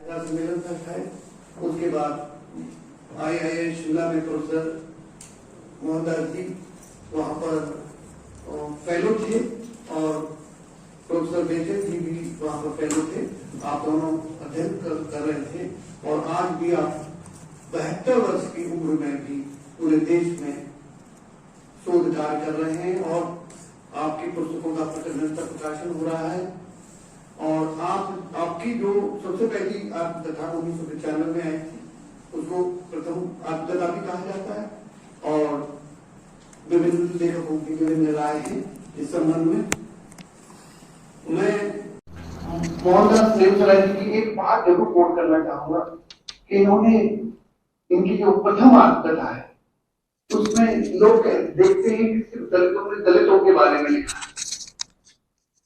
सम्मेलन तक है। उसके बाद IIM शिमला में प्रोफेसर मोहनदास जी वहाँ पर फेलो थे और प्रोफेसर बेचन जी भी वहाँ पर फेलो थे। आप दोनों अध्ययन कर रहे थे और आज भी आप 72 वर्ष की उम्र में भी पूरे देश में शोध कार्य कर रहे हैं और आपकी पुस्तकों का निरंतर प्रकाशन हो रहा है। और आपकी जो सबसे पहली आत्मकथा 1995 में आई थी, उसको प्रथम आत्मकथा भी कहा जाता है और विभिन्न लेखकों की विभिन्न राय है इस संबंध में। मैं मोहनदास नेमसराय जी की एक बात जरूर कोट करना चाहूंगा कि इन्होंने इनकी जो प्रथम आत्मकथा है उसमें लोग देखते हैं कि सिर्फ दलितों के बारे में लिखा है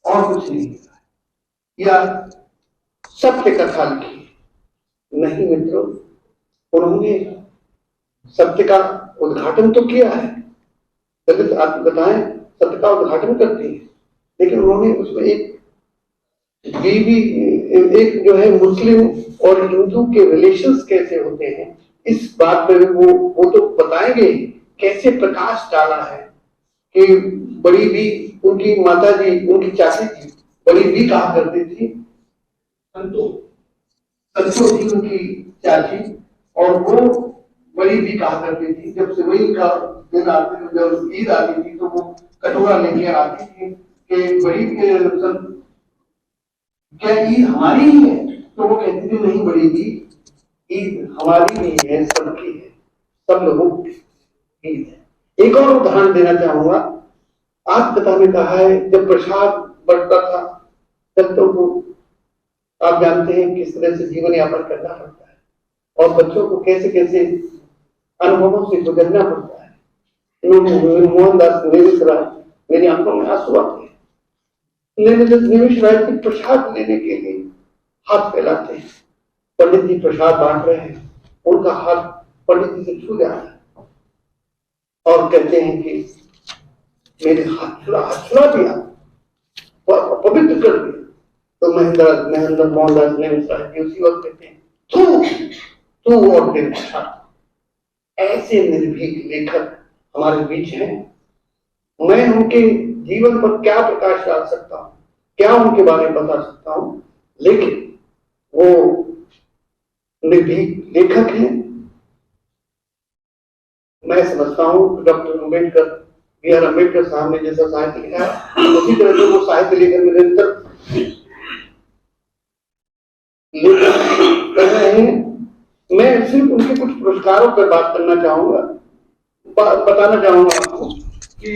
और कुछ नहीं लिखा है या सत्य कथा लिखी। नहीं मित्रों, उन्होंने सत्य का उद्घाटन तो किया है। दलित आत्मकथाएं सत्य का उद्घाटन करती हैं, लेकिन उन्होंने उसमें एक जो है मुस्लिम और हिंदू के रिलेशंस कैसे होते हैं इस बात पे वो तो बताएंगे। कैसे प्रकाश डाला है कि बड़ी भी उनकी माता जी, उनकी चाची जी बड़ी भी कहा करती थी, संतो थी उनकी चाची, और वो बड़ी भी कहा करती थी। जब सिवई का दिन आते, जब ईद आती थी तो वो कटोरा लेके आती थी कि बड़ी क्या ईद हमारी ही है? तो वो कहती थी नहीं, बड़ी भी ईद हमारी भी है, सबकी है, सब लोगों की ईद है। एक और उदाहरण देना चाहूंगा। आत्मकथा में कहा है जब प्रसाद बढ़ता था तब तो वो आप जानते हैं किस तरह से जीवन यापन करना पड़ता है और बच्चों को कैसे कैसे अनुभवों से गुजरना पड़ता है। मोहनदास नेमिशराय, मेरी आंखों में आंसू आते हैं। नेमिशराय जी प्रसाद लेने के लिए हाथ फैलाते हैं। पंडित जी प्रसाद बांट रहे हैं, उनका हाथ पंडित जी से छू जाता है और कहते हैं कि मेरे हाथ छुड़ा दिया, पवित्र कर दिया। तो महेंद्र मोहनदास नेमिशराय जी उसी वक्त कहते हैं तू और तेरे प्रसाद। ऐसे निर्भीक लेखक हमारे बीच हैं। मैं उनके जीवन पर क्या प्रकाश डाल सकता हूँ, क्या उनके बारे में बता सकता हूँ, लेकिन वो निर्भीक लेखक हैं। मैं समझता हूँ डॉक्टर अम्बेडकर, B.R. अम्बेडकर साहब ने जैसा साहित्य लिखा है उसी तरह से वो साहित्य लेखन में निरंतर कर रहे हैं। मैं सिर्फ उनके कुछ पुरस्कारों पर बात करना चाहूंगा, बताना चाहूंगा आपको कि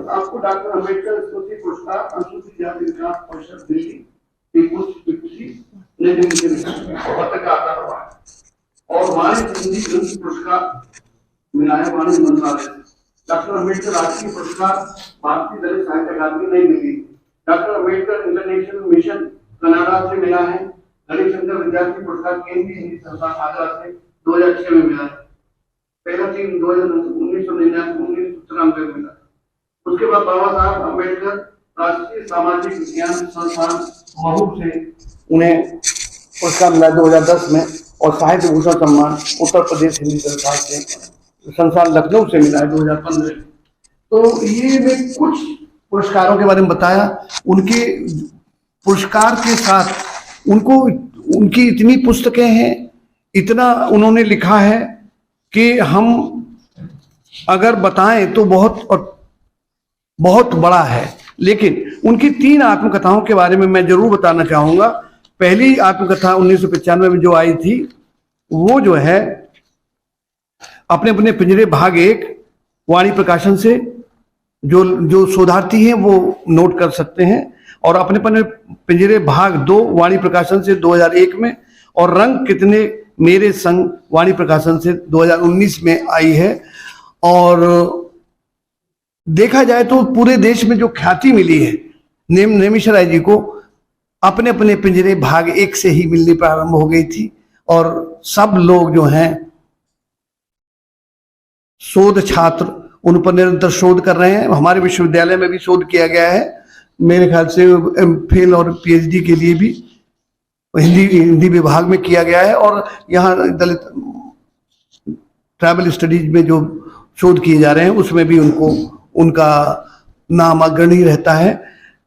आपको डॉक्टर अम्बेडकर स्मृति पुरस्कार अनुसूचित जाति विकास परिषद दिल्ली पत्रकारिता अवार्ड और माननीय हिंदी ग्रंथ पुरस्कार मिला है वाणिज्य मंत्रालय से। डॉक्टर अम्बेडकर राष्ट्रीय पुरस्कार भारतीय दलित साहित्य अकादमी नई Delhi. Doctor Ambedkar international mission Canada से मिला है। दलित शंकर विद्यार्थी पुरस्कार केंद्रीय हिंदी संस्थान आगरा से 2006 में मिला है। पहला चीन 1999 में मिला। उसके बाद बाबा साहब अम्बेडकर राष्ट्रीय सामाजिक विज्ञान संस्थान महू से उन्हें पुरस्कार मिला 2010 में और साहित्य भूषण सम्मान उत्तर प्रदेश हिंदी संस्थान से संस्थान लखनऊ से मिला है 2015। तो ये मैं कुछ पुरस्कारों के बारे में बताया। उनके पुरस्कार के साथ उनकी इतनी पुस्तकें हैं, इतना उन्होंने लिखा है कि हम अगर बताएं तो बहुत बड़ा है। लेकिन उनकी 3 आत्मकथाओं के बारे में मैं जरूर बताना चाहूंगा। पहली आत्मकथा 1995 में जो आई थी वो जो है अपने अपने पिंजरे भाग 1 वाणी प्रकाशन से, जो शोधार्थी हैं वो नोट कर सकते हैं, और अपने अपने पिंजरे भाग 2 वाणी प्रकाशन से 2001 में, और रंग कितने मेरे संग वाणी प्रकाशन से 2019 में आई है। और देखा जाए तो पूरे देश में जो ख्याति मिली है नेमिशराय जी को, अपने अपने पिंजरे भाग 1 से ही मिलनी प्रारंभ हो गई थी। और सब लोग जो हैं शोध छात्र उन पर निरंतर शोध कर रहे हैं। हमारे विश्वविद्यालय में भी शोध किया गया है, मेरे ख्याल से MPhil और PhD के लिए भी। हिंदी विभाग में किया गया है। और यहाँ दलित ट्राइबल स्टडीज में जो शोध किए जा रहे हैं उसमें भी उनका नाम अग्रणी रहता है।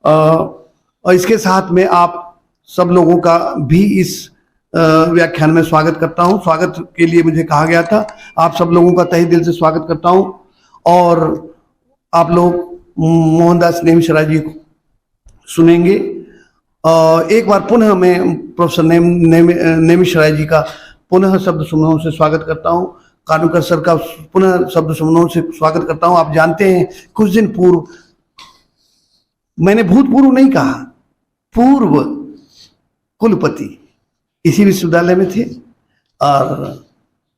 और इसके साथ में आप सब लोगों का भी इस व्याख्यान में स्वागत करता हूं। स्वागत के लिए मुझे कहा गया था, आप सब लोगों का तहे दिल से स्वागत करता हूं। और आप लोग मोहनदास नेमिशराय जी को सुनेंगे। एक बार पुनः मैं प्रोफेसर नेमिशराय जी का पुनः शब्द समूहों से स्वागत करता हूं। कानूनकर सर का पुनः शब्द समूहों से स्वागत करता हूं। आप जानते हैं कुछ दिन पूर्व, मैंने भूतपूर्व नहीं कहा, पूर्व कुलपति इसी विश्वविद्यालय में थे और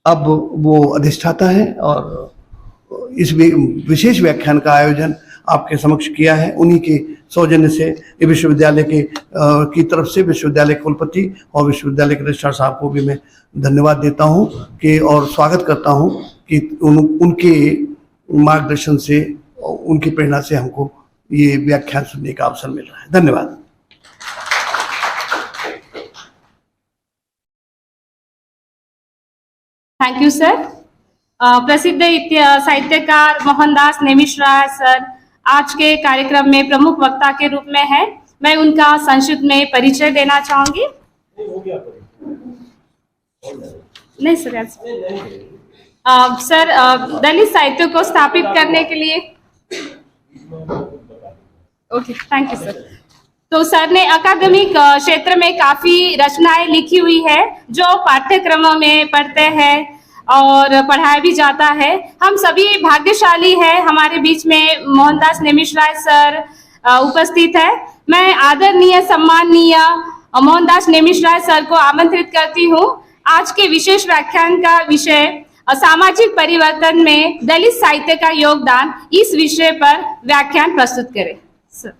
अब वो अधिष्ठाता है। और इस विशेष व्याख्यान का आयोजन आपके समक्ष किया है। उन्हीं के सौजन्य से विश्वविद्यालय की तरफ से विश्वविद्यालय कुलपति और विश्वविद्यालय के रजिस्ट्रार साहब को भी मैं धन्यवाद देता हूं कि और स्वागत करता हूं कि उनके मार्गदर्शन से, उनकी प्रेरणा से हमको ये व्याख्यान सुनने का अवसर मिल रहा है। धन्यवाद। Thank you sir. प्रसिद्ध साहित्यकार मोहनदास नेमिशराय सर आज के कार्यक्रम में प्रमुख वक्ता के रूप में है। मैं उनका संक्षिप्त में परिचय देना चाहूंगी। नहीं सर, सर दलित साहित्य को स्थापित करने के लिए ओके, थैंक यू सर। तो सर ने अकादमिक क्षेत्र में काफी रचनाएं लिखी हुई है जो पाठ्यक्रमों में पढ़ते हैं और पढ़ाया भी जाता है। हम सभी भाग्यशाली हैं, हमारे बीच में मोहनदास नेमिशराय सर उपस्थित है। मैं आदरणीय सम्माननीय मोहनदास नेमिशराय सर को आमंत्रित करती हूं। आज के विशेष व्याख्यान का विषय सामाजिक परिवर्तन में दलित साहित्य का योगदान, इस विषय पर व्याख्यान प्रस्तुत करें सर।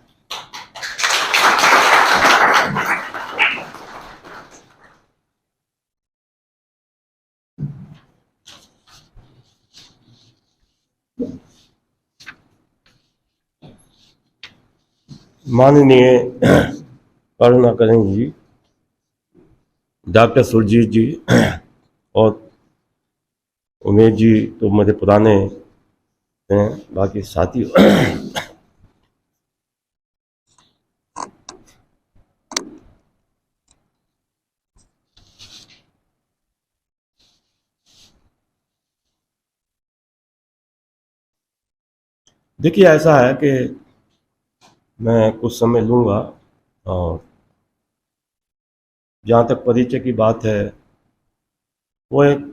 माननीय करुणाकर जी, डॉक्टर सुरजीत जी और उमेश जी तो मेरे पुराने हैं, बाकी साथी देखिए, ऐसा है कि मैं कुछ समय लूँगा और जहाँ तक परिचय की बात है वो एक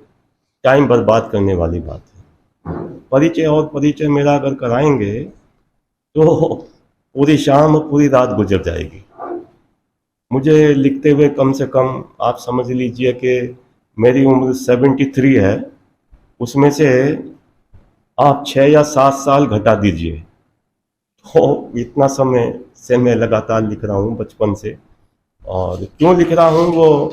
टाइम बर्बाद करने वाली बात है। परिचय और परिचय मेरा अगर कराएंगे तो पूरी शाम पूरी रात गुजर जाएगी। मुझे लिखते हुए कम से कम आप समझ लीजिए कि मेरी उम्र 73 है, उसमें से आप 6 या 7 साल घटा दीजिए तो इतना समय से मैं लगातार लिख रहा हूँ बचपन से। और क्यों लिख रहा हूँ वो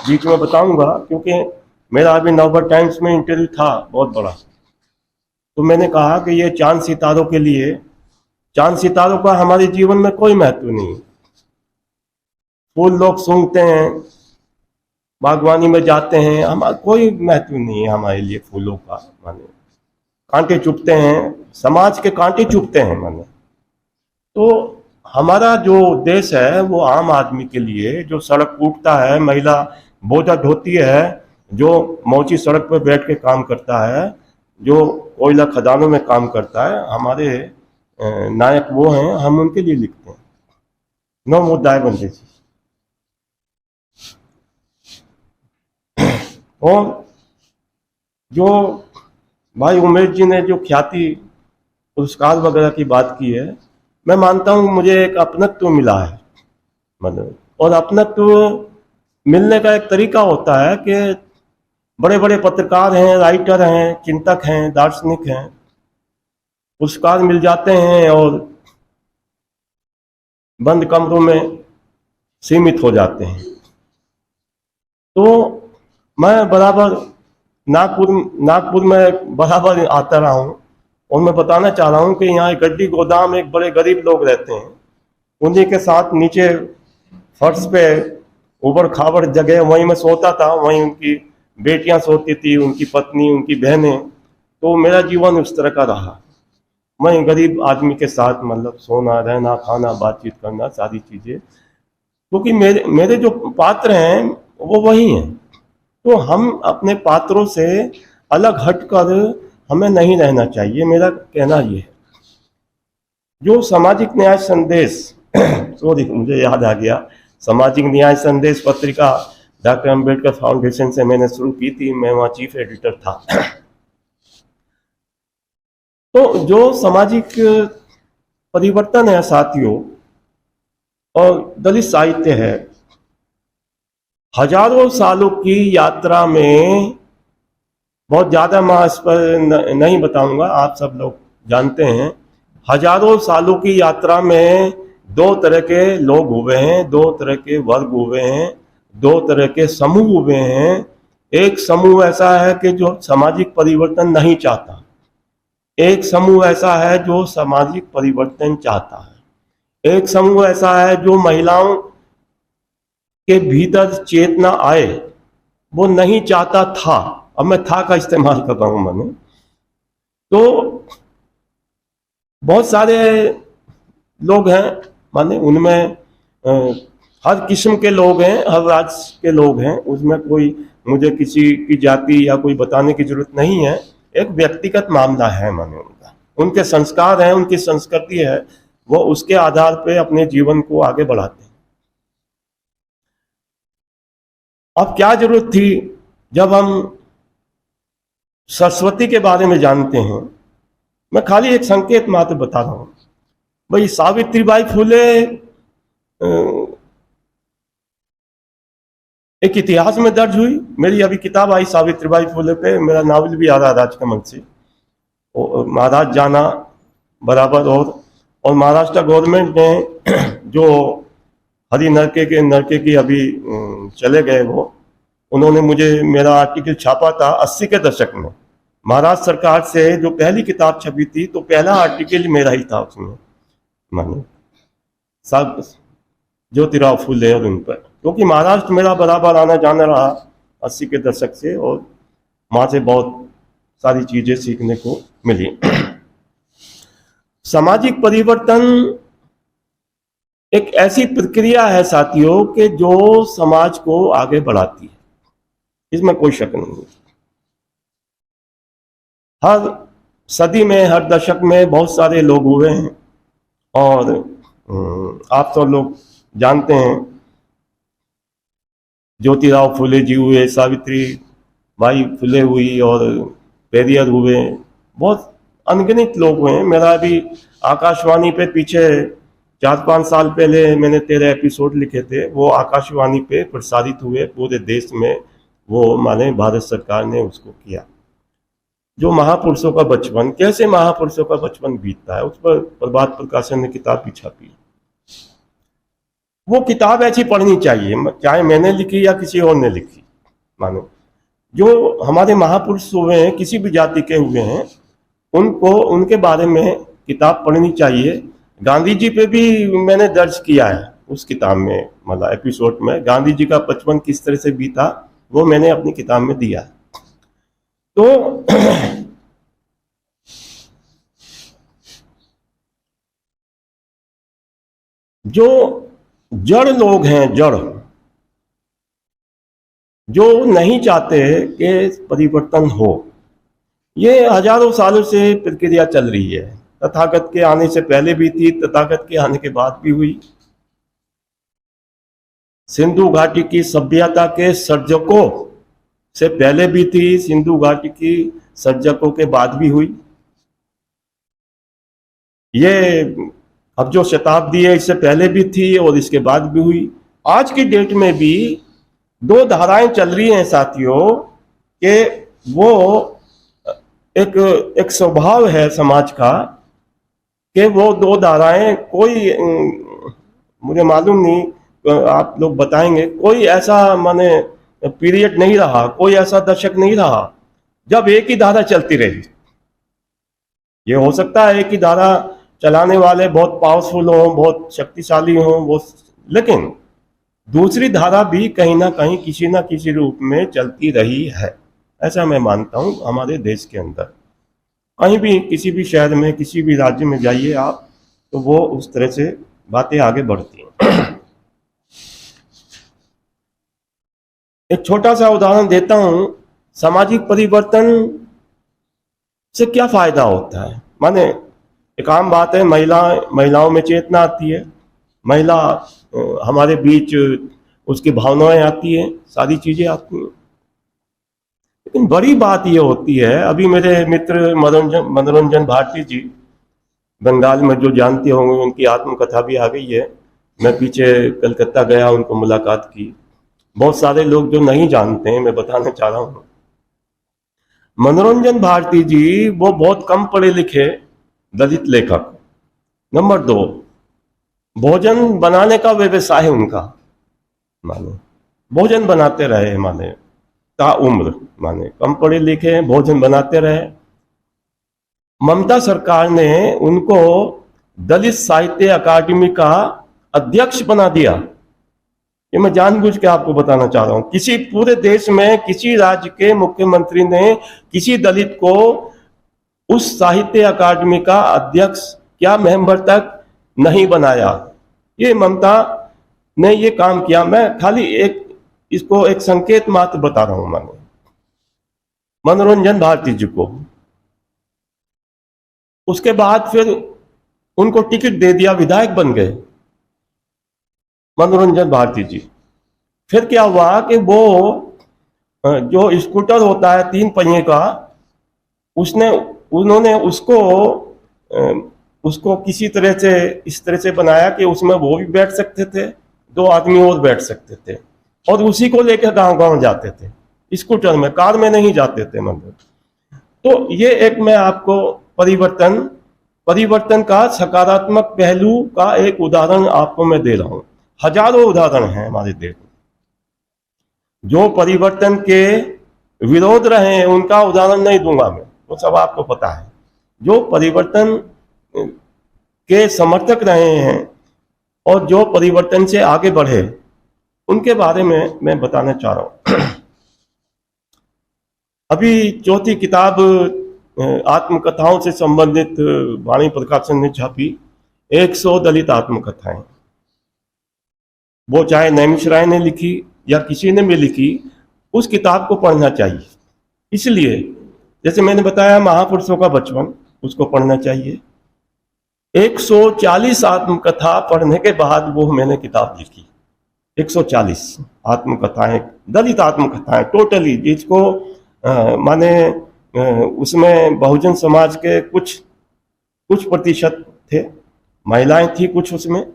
बीच में बताऊंगा, क्योंकि मेरा अभी नवभारत टाइम्स में इंटरव्यू था बहुत बड़ा, तो मैंने कहा कि ये चांद सितारों के लिए, चांद सितारों का हमारे जीवन में कोई महत्व नहीं। फूल लोग सूंघते हैं, बागवानी में जाते हैं, हमारा कोई महत्व नहीं है हमारे लिए फूलों का। माने कांटे चुभते हैं, समाज के कांटे चुभते हैं। माने तो हमारा जो देश है वो आम आदमी के लिए, जो सड़क कूटता है, महिला बोझा ढोती है, जो मौची सड़क पर बैठ के काम करता है, जो कोयला खदानों में काम करता है, हमारे नायक वो हैं, हम उनके लिए लिखते हैं। नो मुद्दाए बंदे जी। और जो भाई उमेश जी ने जो ख्याति पुरस्कार वगैरह की बात की है, मैं मानता हूँ मुझे एक अपनत्व मिला है। मतलब, और अपनत्व मिलने का एक तरीका होता है कि बड़े बड़े पत्रकार हैं, राइटर हैं, चिंतक हैं, दार्शनिक हैं, पुरस्कार मिल जाते हैं और बंद कमरों में सीमित हो जाते हैं। तो मैं बराबर नागपुर में बराबर आता रहा हूँ और मैं बताना चाह रहा हूँ कि यहाँ गड्डी गोदाम एक बड़े गरीब लोग रहते हैं, उन्हीं के साथ नीचे फर्श पे ऊबड़ खाबड़ जगह, वहीं मैं सोता था, वहीं उनकी बेटियां सोती थी, उनकी पत्नी, उनकी बहनें। तो मेरा जीवन उस तरह का रहा। मैं गरीब आदमी के साथ मतलब सोना, रहना, खाना, बातचीत करना, सारी चीजें, क्योंकि मेरे मेरे जो पात्र हैं वो वही हैं। तो हम अपने पात्रों से अलग हटकर हमें नहीं रहना चाहिए, मेरा कहना ये है। जो सामाजिक न्याय संदेश सॉरी मुझे याद आ गया, सामाजिक न्याय संदेश पत्रिका डॉक्टर अम्बेडकर फाउंडेशन से मैंने शुरू की थी, मैं वहाँ चीफ एडिटर था। तो जो सामाजिक परिवर्तन है साथियों, और दलित साहित्य है, हजारों सालों की यात्रा में, बहुत ज्यादा मैं इस पर नहीं बताऊंगा, आप सब लोग जानते हैं, हजारों सालों की यात्रा में दो तरह के लोग हुए हैं, दो तरह के वर्ग हुए हैं, दो तरह के समूह हुए हैं। एक समूह ऐसा है कि जो सामाजिक परिवर्तन नहीं चाहता, एक समूह ऐसा है जो सामाजिक परिवर्तन चाहता है, एक समूह ऐसा है जो महिलाओं के भीतर चेतना आए, वो नहीं चाहता था। अब मैं था का इस्तेमाल कर रहा हूं मैंने। तो बहुत सारे लोग हैं, माने उनमें हर किस्म के लोग हैं, हर राज्य के लोग हैं, उसमें कोई मुझे किसी की जाति या कोई बताने की जरूरत नहीं है। एक व्यक्तिगत मामला है, माने उनका, उनके संस्कार हैं, उनकी संस्कृति है, वो उसके आधार पे अपने जीवन को आगे बढ़ाते हैं। अब क्या जरूरत थी, जब हम सरस्वती के बारे में जानते हैं, मैं खाली एक संकेत मात्र बता रहा हूं भाई। सावित्रीबाई फुले एक इतिहास में दर्ज हुई। मेरी अभी किताब आई सावित्रीबाई फुले पे, मेरा नावल भी आ रहा है राजकमल से, महाराज जाना बराबर। और महाराष्ट्र गवर्नमेंट ने जो हरि नरके की अभी चले गए, वो उन्होंने मुझे मेरा आर्टिकल छापा था 80 के दशक में, महाराष्ट्र सरकार से जो पहली किताब छपी थी, तो पहला आर्टिकल मेरा ही था उसमें, मानो सब ज्योतिराव फुले और उन पर, क्योंकि महाराष्ट्र मेरा बराबर आना जाना रहा 80 के दशक से, और वहां से बहुत सारी चीजें सीखने को मिली। सामाजिक परिवर्तन एक ऐसी प्रक्रिया है साथियों कि जो समाज को आगे बढ़ाती है, इसमें कोई शक नहीं है। हर सदी में, हर दशक में बहुत सारे लोग हुए हैं, और आप तो लोग जानते हैं, ज्योतिराव फुले जी हुए, सावित्री बाई फुले हुई, और पेरियर हुए, बहुत अनगिनत लोग हुए हैं। मेरा अभी आकाशवाणी पे पीछे 4-5 साल पहले मैंने 13 एपिसोड लिखे थे, वो आकाशवाणी पे प्रसारित हुए पूरे देश में, वो माने भारत सरकार ने उसको किया। जो महापुरुषों का बचपन, कैसे महापुरुषों का बचपन बीतता है, उस पर प्रभात प्रकाशन ने किताब भी छापी। वो किताब ऐसी पढ़नी चाहिए, चाहे मैंने लिखी या किसी और ने लिखी। मानो जो हमारे महापुरुष हुए हैं, किसी भी जाति के हुए हैं, उनको, उनके बारे में किताब पढ़नी चाहिए। गांधी जी पे भी मैंने दर्ज किया है उस किताब में, मतलब एपिसोड में, गांधी जी का बचपन किस तरह से बीता, वो मैंने अपनी किताब में दिया है। तो जो जड़ लोग हैं, जड़ जो नहीं चाहते कि परिवर्तन हो, ये हजारों सालों से प्रक्रिया चल रही है। तथागत के आने से पहले भी थी, तथागत के आने के बाद भी हुई। सिंधु घाटी की सभ्यता के सर्जकों से पहले भी थी, सिंधु घाटी की सर्जकों के बाद भी हुई। ये अब जो शताब्दी है, इससे पहले भी थी और इसके बाद भी हुई। आज की डेट में भी दो धाराएं चल रही हैं साथियों, कि वो एक स्वभाव है समाज का, कि वो दो धाराएं, कोई मुझे मालूम नहीं, आप लोग बताएंगे, कोई ऐसा माने पीरियड नहीं रहा, कोई ऐसा दशक नहीं रहा जब एक ही धारा चलती रही। ये हो सकता है एक ही धारा चलाने वाले बहुत पावरफुल हों, बहुत शक्तिशाली हों, वो, लेकिन दूसरी धारा भी कहीं ना कहीं किसी ना किसी रूप में चलती रही है, ऐसा मैं मानता हूँ। हमारे देश के अंदर कहीं भी किसी भी शहर में किसी भी राज्य में जाइए आप, तो वो उस तरह से बातें आगे बढ़ती हैं। एक छोटा सा उदाहरण देता हूं, सामाजिक परिवर्तन से क्या फायदा होता है। माने एक आम बात है, महिलाओं में चेतना आती है, महिला हमारे बीच उसकी भावनाएं आती है, सारी चीजें आती हैं। लेकिन बड़ी बात ये होती है, अभी मेरे मित्र मनोरंजन भारती जी, बंगाल में जो जानते होंगे, उनकी आत्मकथा भी आ गई है। मैं पीछे कलकत्ता गया, उनको मुलाकात की। बहुत सारे लोग जो नहीं जानते हैं, मैं बताना चाह रहा हूँ। मनोरंजन भारती जी वो बहुत कम पढ़े लिखे दलित लेखक। नंबर 2, भोजन बनाने का व्यवसाय है उनका, माने भोजन बनाते रहे, माने ताउम्र, माने कम पढ़े लिखे हैं, भोजन बनाते रहे। ममता सरकार ने उनको दलित साहित्य अकादमी का अध्यक्ष बना दिया। ये मैं जानबूझ के आपको बताना चाह रहा हूं। किसी पूरे देश में किसी राज्य के मुख्यमंत्री ने किसी दलित को उस साहित्य अकादमी का अध्यक्ष क्या मेंबर तक नहीं बनाया। ये ममता ने ये काम किया। मैं खाली इसको एक संकेत मात्र बता रहा हूं। मानो मनोरंजन भारती जी को उसके बाद फिर उनको टिकट दे दिया, विधायक बन गए मनोरंजन भारती जी। फिर क्या हुआ कि वो जो स्कूटर होता है 3 पहिए का, उन्होंने उसको किसी तरह से इस तरह से बनाया कि उसमें वो भी बैठ सकते थे, 2 आदमी और बैठ सकते थे, और उसी को लेकर गांव-गांव जाते थे, स्कूटर में, कार में नहीं जाते थे मंदिर। तो ये एक मैं आपको परिवर्तन का सकारात्मक पहलू का एक उदाहरण आपको मैं दे रहा हूं। हजारों उदाहरण हैं हमारे देश में जो परिवर्तन के विरोध रहे हैं, उनका उदाहरण नहीं दूंगा मैं, वो सब आपको पता है। जो परिवर्तन के समर्थक रहे हैं और जो परिवर्तन से आगे बढ़े, उनके बारे में मैं बताना चाह रहा हूं। अभी 4थी किताब आत्मकथाओं से संबंधित वाणी प्रकाशन ने छापी, 100 दलित आत्मकथाएं। वो चाहे नैमिष राय ने लिखी या किसी ने भी लिखी, उस किताब को पढ़ना चाहिए। इसलिए जैसे मैंने बताया, महापुरुषों का बचपन, उसको पढ़ना चाहिए। 140 आत्मकथा पढ़ने के बाद वो मैंने किताब लिखी। 140 आत्मकथाएं, दलित आत्मकथाएं टोटली, जिसको माने उसमें बहुजन समाज के कुछ प्रतिशत थे, महिलाएं थी कुछ उसमें,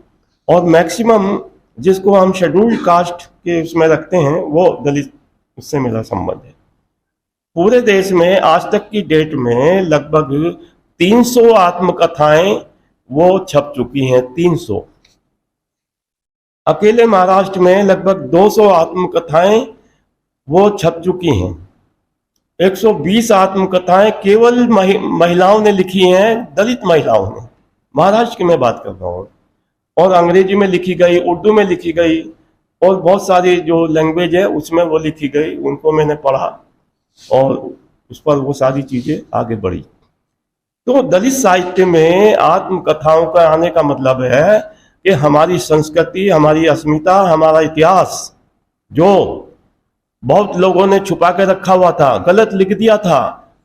और मैक्सिमम जिसको हम शेड्यूल्ड कास्ट के उसमें रखते हैं, वो दलित, उससे मेरा संबंध है। पूरे देश में आज तक की डेट में लगभग 300 आत्मकथाएं वो छप चुकी हैं। 300। अकेले महाराष्ट्र में लगभग 200 आत्मकथाएं वो छप चुकी हैं। 120 आत्मकथाएं केवल महिलाओं ने लिखी हैं, दलित महिलाओं ने, महाराष्ट्र की मैं बात कर रहा हूँ। और अंग्रेजी में लिखी गई, उर्दू में लिखी गई, और बहुत सारी जो लैंग्वेज है उसमें वो लिखी गई, उनको मैंने पढ़ा और उस पर वो सारी चीजें आगे बढ़ी। तो दलित साहित्य में आत्मकथाओं का आने का मतलब है कि हमारी संस्कृति, हमारी अस्मिता, हमारा इतिहास, जो बहुत लोगों ने छुपा के रखा हुआ था, गलत लिख दिया था,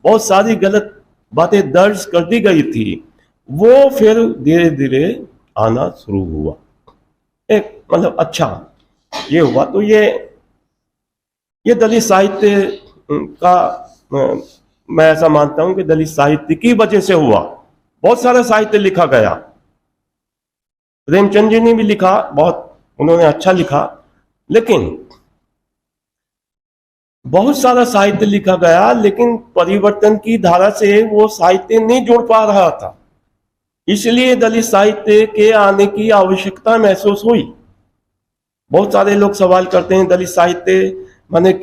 बहुत सारी गलत बातें दर्ज कर दी गई थी, वो फिर धीरे धीरे आना शुरू हुआ। एक मतलब अच्छा ये हुआ। तो ये दलित साहित्य का मैं ऐसा मानता हूं कि दलित साहित्य की वजह से हुआ। बहुत सारा साहित्य लिखा गया, प्रेमचंद जी ने भी लिखा, बहुत उन्होंने अच्छा लिखा, लेकिन बहुत सारा साहित्य लिखा गया, लेकिन परिवर्तन की धारा से वो साहित्य नहीं जुड़ पा रहा था। इसलिए दलित साहित्य के आने की आवश्यकता महसूस हुई। बहुत सारे लोग सवाल करते हैं, दलित साहित्य माने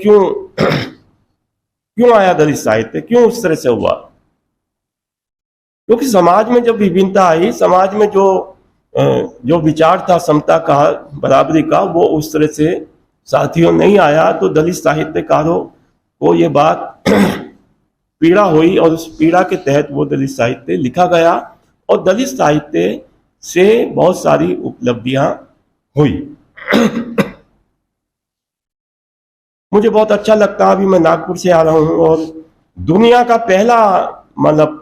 क्यों आया दलित साहित्य, क्यों उस तरह से हुआ? क्योंकि समाज में जब विभिन्नता आई, समाज में जो जो विचार था समता का, बराबरी का, वो उस तरह से साथियों नहीं आया। तो दलित साहित्यकारों को ये बात पीड़ा हुई और उस पीड़ा के तहत वो दलित साहित्य लिखा गया और दलित साहित्य से बहुत सारी उपलब्धियां हुई। मुझे बहुत अच्छा लगता है, अभी मैं नागपुर से आ रहा हूं और दुनिया का पहला मतलब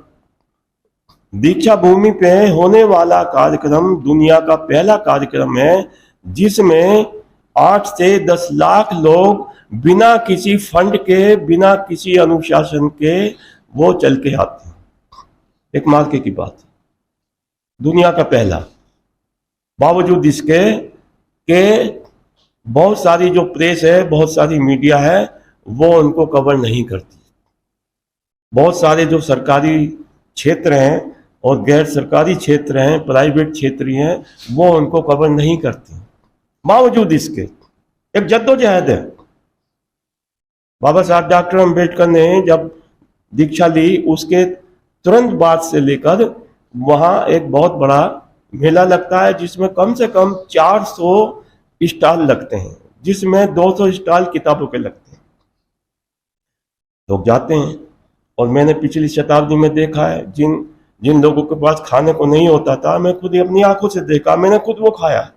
दीक्षा भूमि पे होने वाला कार्यक्रम दुनिया का पहला कार्यक्रम है जिसमें 8 से 10 लाख लोग बिना किसी फंड के, बिना किसी अनुशासन के वो चल के आते हैं। एक मार्के की बात है, दुनिया का पहला। बावजूद इसके के बहुत सारी जो प्रेस है, बहुत सारी मीडिया है, वो उनको कवर नहीं करती। बहुत सारे जो सरकारी क्षेत्र हैं और गैर सरकारी क्षेत्र हैं, प्राइवेट क्षेत्र हैं, वो उनको कवर नहीं करते। बावजूद इसके एक जद्दोजहद है। बाबा साहब डॉक्टर अम्बेडकर ने जब दीक्षा ली उसके तुरंत बाद से लेकर वहां एक बहुत बड़ा मेला लगता है जिसमें कम से कम 400 स्टॉल लगते हैं, जिसमें 200 स्टॉल किताबों के लगते हैं। लोग जाते हैं और मैंने पिछली शताब्दी में देखा है जिन लोगों के पास खाने को नहीं होता था, मैं खुद अपनी आंखों से देखा, मैंने खुद वो खाया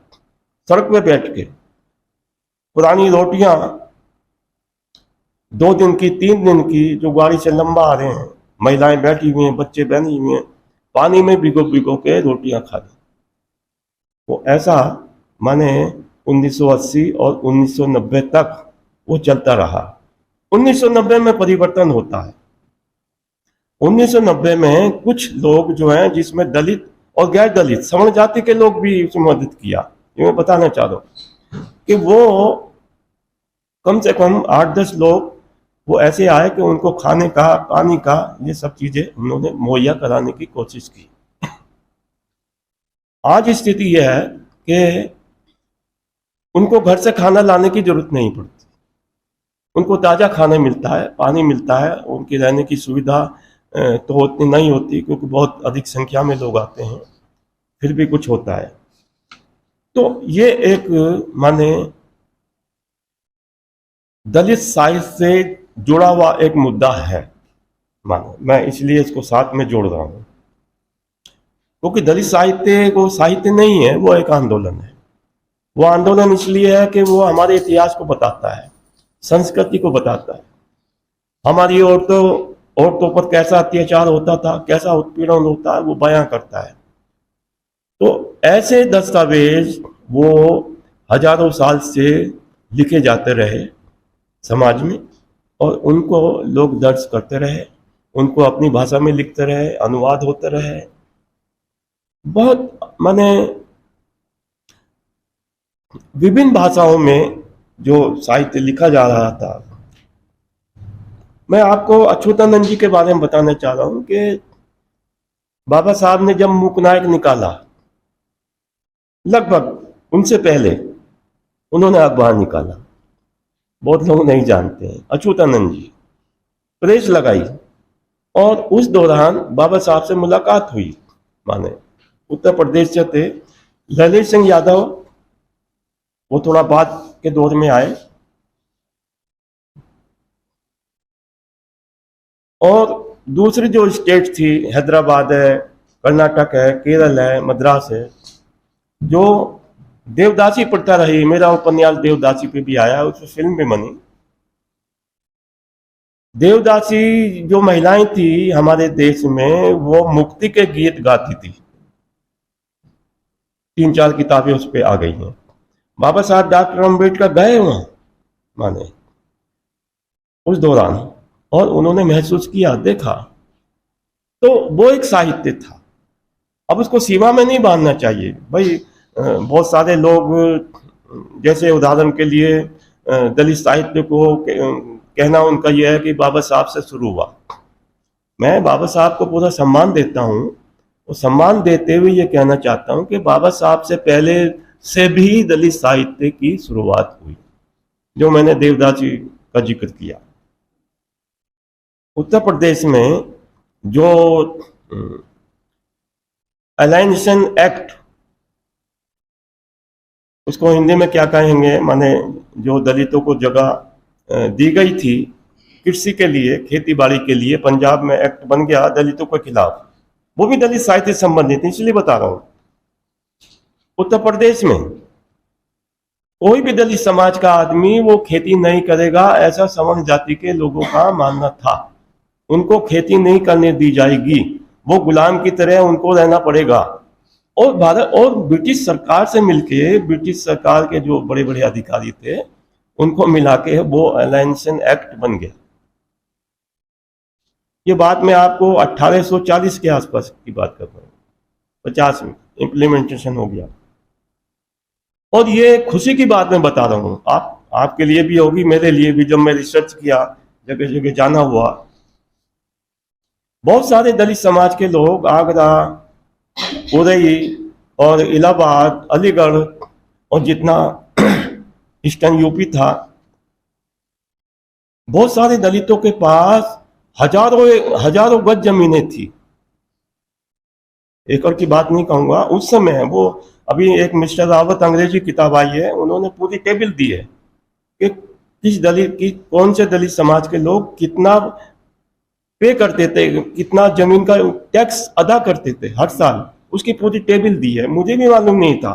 सड़क पे बैठ के। पुरानी रोटियां 2 दिन की, 3 दिन की, जो गाड़ी से लंबा आ रहे हैं, महिलाएं बैठी हुई हैं, बच्चे बहने हुए हैं, पानी में भिगो भिगो के रोटियां खा ली। वो ऐसा माने 1980 और 1990 तक वो चलता रहा। 1990 में परिवर्तन होता है। 1990 में कुछ लोग जो हैं, जिसमें दलित और गैर दलित सवर्ण जाति के लोग भी उसमें मदद किया। ये मैं बताना चाह रहा हूं कि वो कम से कम 8-10 लोग वो ऐसे आए कि उनको खाने का, पानी का, ये सब चीजें उन्होंने मुहैया कराने की कोशिश की। आज स्थिति यह है कि उनको घर से खाना लाने की जरूरत नहीं पड़ती। उनको ताजा खाना मिलता है, पानी मिलता है, उनकी रहने की सुविधा तो उतनी नहीं होती क्योंकि बहुत अधिक संख्या में लोग आते हैं, फिर भी कुछ होता है। तो ये एक माने दलित साहित्य से जुड़ा हुआ एक मुद्दा है, माने मैं इसलिए इसको साथ में जोड़ रहा हूं क्योंकि दलित साहित्य वो साहित्य नहीं है, वो एक आंदोलन है। वो आंदोलन इसलिए है कि वो हमारे इतिहास को बताता है, संस्कृति को बताता है, हमारी औरतों पर कैसा अत्याचार होता था, कैसा उत्पीड़न होता है, वो बयां करता है। तो ऐसे दस्तावेज वो हजारों साल से लिखे जाते रहे समाज में और उनको लोग दर्ज करते रहे, उनको अपनी भाषा में लिखते रहे, अनुवाद होते रहे। बहुत माने विभिन्न भाषाओं में जो साहित्य लिखा जा रहा था। मैं आपको अच्युतानंद जी के बारे में बताना चाह रहा हूं कि बाबा साहब ने जब मूकनायक निकाला, लगभग उनसे पहले उन्होंने अखबार निकाला। बहुत लोग नहीं जानते हैं, अच्युतानंद जी प्रेस लगाई और उस दौरान बाबा साहब से मुलाकात हुई। माने उत्तर प्रदेश से थे ललित सिंह यादव, वो थोड़ा बाद के दौर में आए, और दूसरी जो स्टेट थी, हैदराबाद है, कर्नाटक है, केरल है, मद्रास है, जो देवदासी प्रथा रही। मेरा उपन्यास देवदासी पे भी आया, उसमें फिल्म भी बनी। देवदासी जो महिलाएं थी हमारे देश में, वो मुक्ति के गीत गाती थी। 3-4 किताबें उस पर आ गई हैं। बाबा साहब डॉक्टर अम्बेडकर गए वहां माने उस दौरान और उन्होंने महसूस किया, देखा, तो वो एक साहित्य था। अब उसको सीमा में नहीं बांधना चाहिए भाई। बहुत सारे लोग, जैसे उदाहरण के लिए दलित साहित्य को कहना उनका यह है कि बाबा साहब से शुरू हुआ। मैं बाबा साहब को पूरा सम्मान देता हूं और सम्मान देते हुए ये कहना चाहता हूं कि बाबा साहब से पहले से भी दलित साहित्य की शुरुआत हुई, जो मैंने देवदासी का जिक्र किया। उत्तर प्रदेश में जो अलाइनेशन एक्ट उसको हिंदी में क्या कहेंगे, माने जो दलितों को जगह दी गई थी कृषि के लिए, खेती बाड़ी के लिए, पंजाब में एक्ट बन गया दलितों के खिलाफ, वो भी दलित साहित्य से संबंधित है, इसलिए बता रहा हूं। उत्तर प्रदेश में कोई भी दलित समाज का आदमी वो खेती नहीं करेगा, ऐसा सवर्ण जाति के लोगों का मानना था। उनको खेती नहीं करने दी जाएगी, वो गुलाम की तरह उनको रहना पड़ेगा। और भारत और ब्रिटिश सरकार से मिलके, ब्रिटिश सरकार के जो बड़े बड़े अधिकारी थे उनको मिला के वो अलायंसन एक्ट बन गया। ये बात मैं आपको 1840 के आसपास की बात कर रहा हूँ, 50 में इम्प्लीमेंटेशन हो गया। और ये खुशी की बात मैं बता रहा हूँ, आपके लिए भी होगी, मेरे लिए भी। जब मैं रिसर्च किया, जगह जगह जाना हुआ, बहुत सारे दलित समाज के लोग आगरा, उरई और इलाहाबाद, अलीगढ़ और जितना ईस्टर्न यूपी था, बहुत सारे दलितों के पास हजारों गज जमीनें थी। एकड़ की बात नहीं कहूंगा, उस समय वो, अभी एक मिस्टर रावत अंग्रेजी किताब आई है, उन्होंने पूरी टेबल दी है कि किस दलित की, कौन से दलित समाज के लोग कितना पे करते थे, कितना जमीन का टैक्स अदा करते थे हर साल, उसकी पूरी टेबल दी है। मुझे भी मालूम नहीं था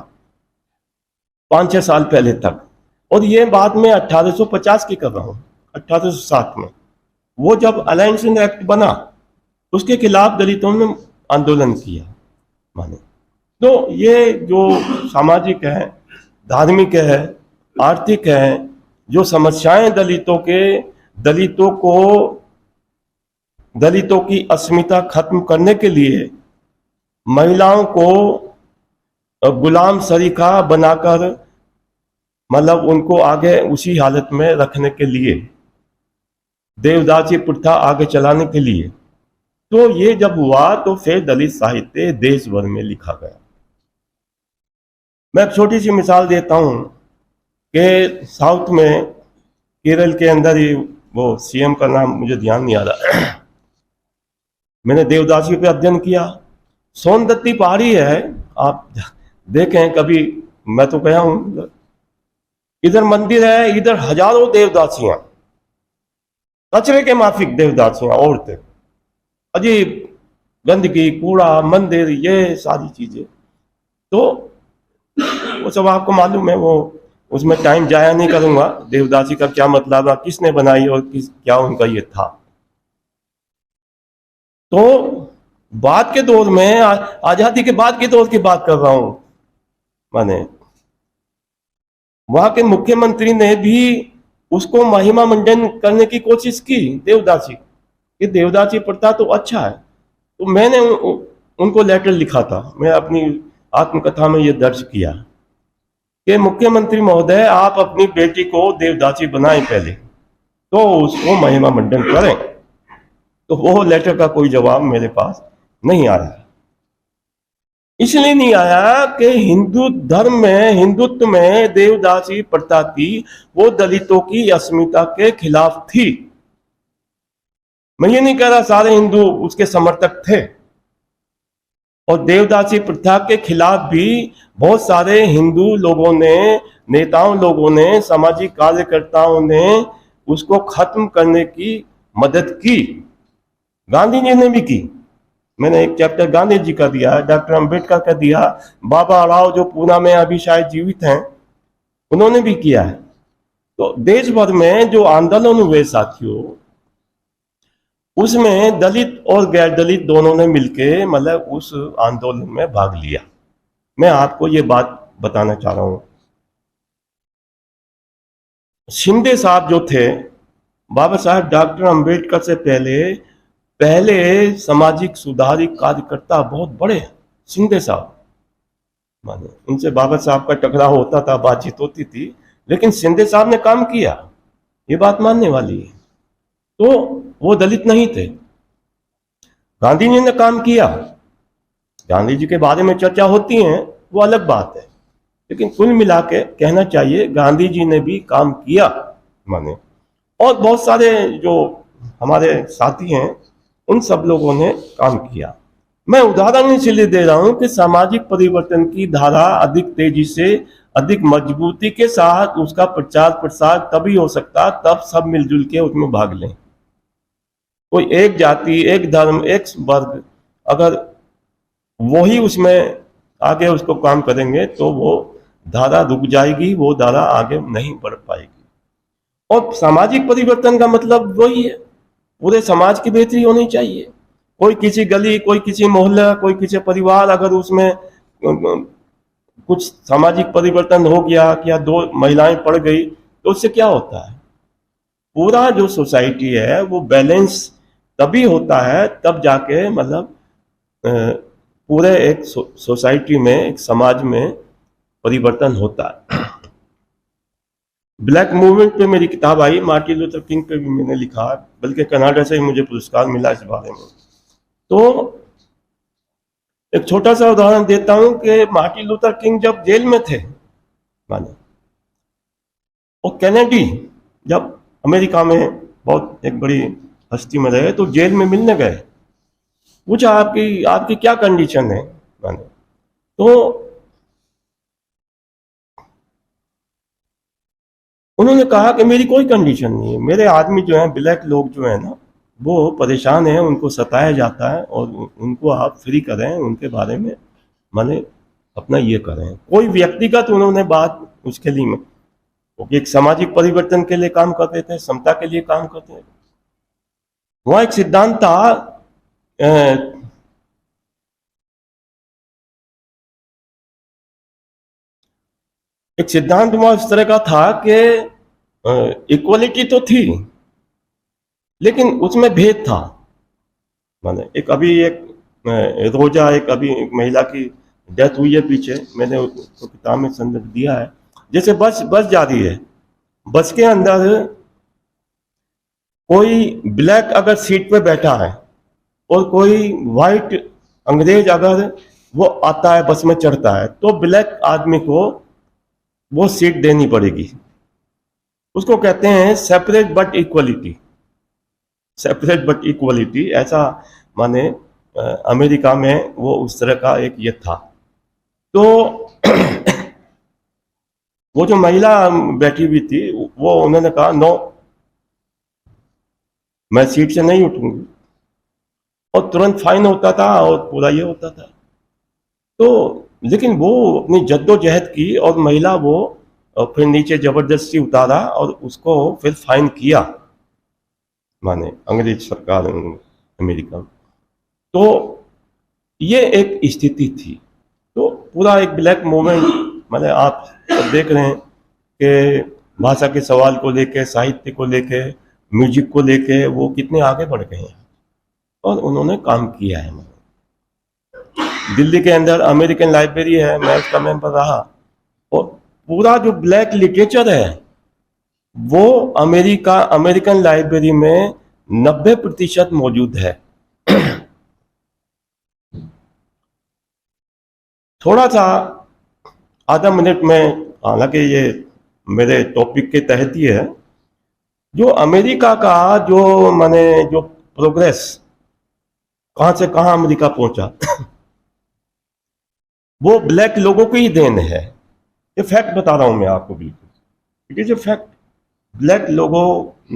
5-6 साल पहले तक। और ये बात मैं 1850 की कर रहा हूँ, 1860 में। वो जब अलायंसन एक्ट बना, उसके खिलाफ दलितों ने आंदोलन किया, माने। तो ये जो सामाजिक है, धार्मिक है, आर्थिक है, जो समस्याएं दलितों की अस्मिता खत्म करने के लिए, महिलाओं को गुलाम सरीका बनाकर, मतलब उनको आगे उसी हालत में रखने के लिए, देवदासी प्रथा आगे चलाने के लिए, तो ये जब हुआ तो फिर दलित साहित्य देश भर में लिखा गया। मैं एक छोटी सी मिसाल देता हूं कि साउथ में, केरल के अंदर ही, वो सीएम का नाम मुझे ध्यान नहीं आ रहा, मैंने देवदासी पे अध्ययन किया। सोनदत्ती पहाड़ी है, आप देखें कभी, मैं तो गया हूं, इधर मंदिर है, इधर हजारों देवदासियां, कचरे के माफिक देवदासियां, औरतें, अजीब गंदगी, कूड़ा, मंदिर, ये सारी चीजें। तो वो सब आपको मालूम है, वो उसमें टाइम जाया नहीं करूंगा, देवदासी का क्या मतलब है, किसने बनाई और क्या उनका ये था। तो बाद के दौर में, आजादी के बाद के दौर की बात कर रहा हूं, माने वहां के मुख्यमंत्री ने भी उसको महिमा मंडन करने की कोशिश की, देवदासी, ये देवदासी प्रथा तो अच्छा है। तो मैंने उनको लेटर लिखा था, मैं अपनी आत्मकथा में ये दर्ज किया कि मुख्यमंत्री महोदय, आप अपनी बेटी को देवदासी बनाएं पहले, तो उसको महिमा मंडन करें। तो वो लेटर का कोई जवाब मेरे पास नहीं आया। इसलिए नहीं आया कि हिंदू धर्म में, हिंदुत्व में देवदासी प्रथा थी, वो दलितों की अस्मिता के खिलाफ थी। मैं ये नहीं कह रहा सारे हिंदू उसके समर्थक थे, और देवदासी प्रथा के खिलाफ भी बहुत सारे हिंदू लोगों ने, नेताओं लोगों ने, सामाजिक कार्यकर्ताओं ने उसको खत्म करने की मदद की। गांधी जी ने भी की, मैंने एक चैप्टर गांधी जी का दिया, डॉक्टर अंबेडकर का दिया, बाबा राव जो पूना में अभी शायद जीवित हैं, उन्होंने भी किया है। तो देश भर में जो आंदोलन हुए साथियों, उसमें दलित और गैर दलित दोनों ने मिलके, मतलब उस आंदोलन में भाग लिया। मैं आपको ये बात बताना चाह रहा हूं। शिंदे साहब जो थे, बाबा साहब डॉक्टर अंबेडकर से पहले सामाजिक सुधारिक कार्यकर्ता बहुत बड़े हैं, शिंदे साहब, माने उनसे बाबा साहब का टकराव होता था, बातचीत होती थी, लेकिन शिंदे साहब ने काम किया, ये बात मानने वाली है। तो वो दलित नहीं थे। गांधी जी ने काम किया, गांधी जी के बारे में चर्चा होती है, वो अलग बात है, लेकिन कुल मिला के कहना चाहिए गांधी जी ने भी काम किया, माने। और बहुत सारे जो हमारे साथी हैं, उन सब लोगों ने काम किया। मैं उदाहरण इसलिए दे रहा हूं कि सामाजिक परिवर्तन की धारा अधिक तेजी से अधिक मजबूती के साथ उसका प्रचार प्रसार तभी हो सकता तब सब मिलजुल के उसमें भाग लें। कोई एक जाति, एक धर्म, एक वर्ग अगर वही उसमें आगे उसको काम करेंगे तो वो धारा रुक जाएगी, वो धारा आगे नहीं बढ़ पाएगी। और सामाजिक परिवर्तन का मतलब वही है, पूरे समाज की बेहतरी होनी चाहिए। कोई किसी गली, कोई किसी मोहल्ला, कोई किसी परिवार अगर उसमें कुछ सामाजिक परिवर्तन हो गया या 2 महिलाएं पड़ गई तो उससे क्या होता है? पूरा जो सोसाइटी है वो बैलेंस तभी होता है, तब जाके मतलब पूरे एक सोसाइटी में, एक समाज में परिवर्तन होता है। ब्लैक मूवमेंट पे मेरी किताब आई, मार्टिन लूथर किंग पे भी मैंने लिखा, बल्कि कनाडा से ही मुझे पुरस्कार मिला इस बारे में। तो एक छोटा सा उदाहरण देता हूं कि मार्टिन लूथर किंग जब जेल में थे माने, और कैनेडी जब अमेरिका में बहुत एक बड़ी हस्ती में रहे तो जेल में मिलने गए, पूछा आपकी क्या कंडीशन है माने, तो उन्होंने कहा कि मेरी कोई कंडीशन नहीं है, मेरे आदमी जो हैं, ब्लैक लोग जो हैं ना, वो परेशान हैं, उनको सताया जाता है और उनको आप फ्री करें, उनके बारे में माने अपना ये करें। कोई व्यक्तिगत उन्होंने बात उसके लिए क्योंकि एक सामाजिक परिवर्तन के लिए काम करते थे, समता के लिए काम करते थे। वहां एक सिद्धांत था, एक सिद्धांत वहां इस तरह का था कि इक्वलिटी तो थी लेकिन उसमें भेद था। माने एक अभी एक रोजा, एक अभी एक महिला की डेथ हुई है पीछे, मैंने उसको किताब में संदर्भ दिया है। जैसे बस जा रही है, बस के अंदर कोई ब्लैक अगर सीट पे बैठा है और कोई वाइट अंग्रेज अगर वो आता है, बस में चढ़ता है, तो ब्लैक आदमी को वो सीट देनी पड़ेगी। उसको कहते हैं separate but equality, separate but equality. ऐसा माने अमेरिका में वो उस तरह का एक ये था। तो वो जो महिला बैठी हुई थी वो उन्होंने कहा नो, मैं सीट से नहीं उठूंगी, और तुरंत फाइन होता था और पूरा ये होता था। तो लेकिन वो अपनी जद्दोजहद की और महिला वो फिर नीचे जबरदस्ती उतारा और उसको फिर फाइन किया, माने अंग्रेज सरकार अमेरिका। तो ये एक स्थिति थी। तो पूरा एक ब्लैक मूवमेंट माने आप देख रहे हैं कि भाषा के सवाल को लेके, साहित्य को लेके, म्यूजिक को लेके वो कितने आगे बढ़ गए हैं और उन्होंने काम किया है। दिल्ली के अंदर अमेरिकन लाइब्रेरी है, मैं उसका मेंबर रहा, और पूरा जो ब्लैक लिटरेचर है वो अमेरिकन लाइब्रेरी में 90% मौजूद है। थोड़ा सा आधा मिनट में, हालांकि ये मेरे टॉपिक के तहत ही है, जो अमेरिका का जो माने जो प्रोग्रेस, कहां से कहां अमेरिका पहुंचा वो ब्लैक लोगों की ही देन है। ये फैक्ट बता रहा हूं मैं आपको, बिल्कुल it is a fact. Black लोगों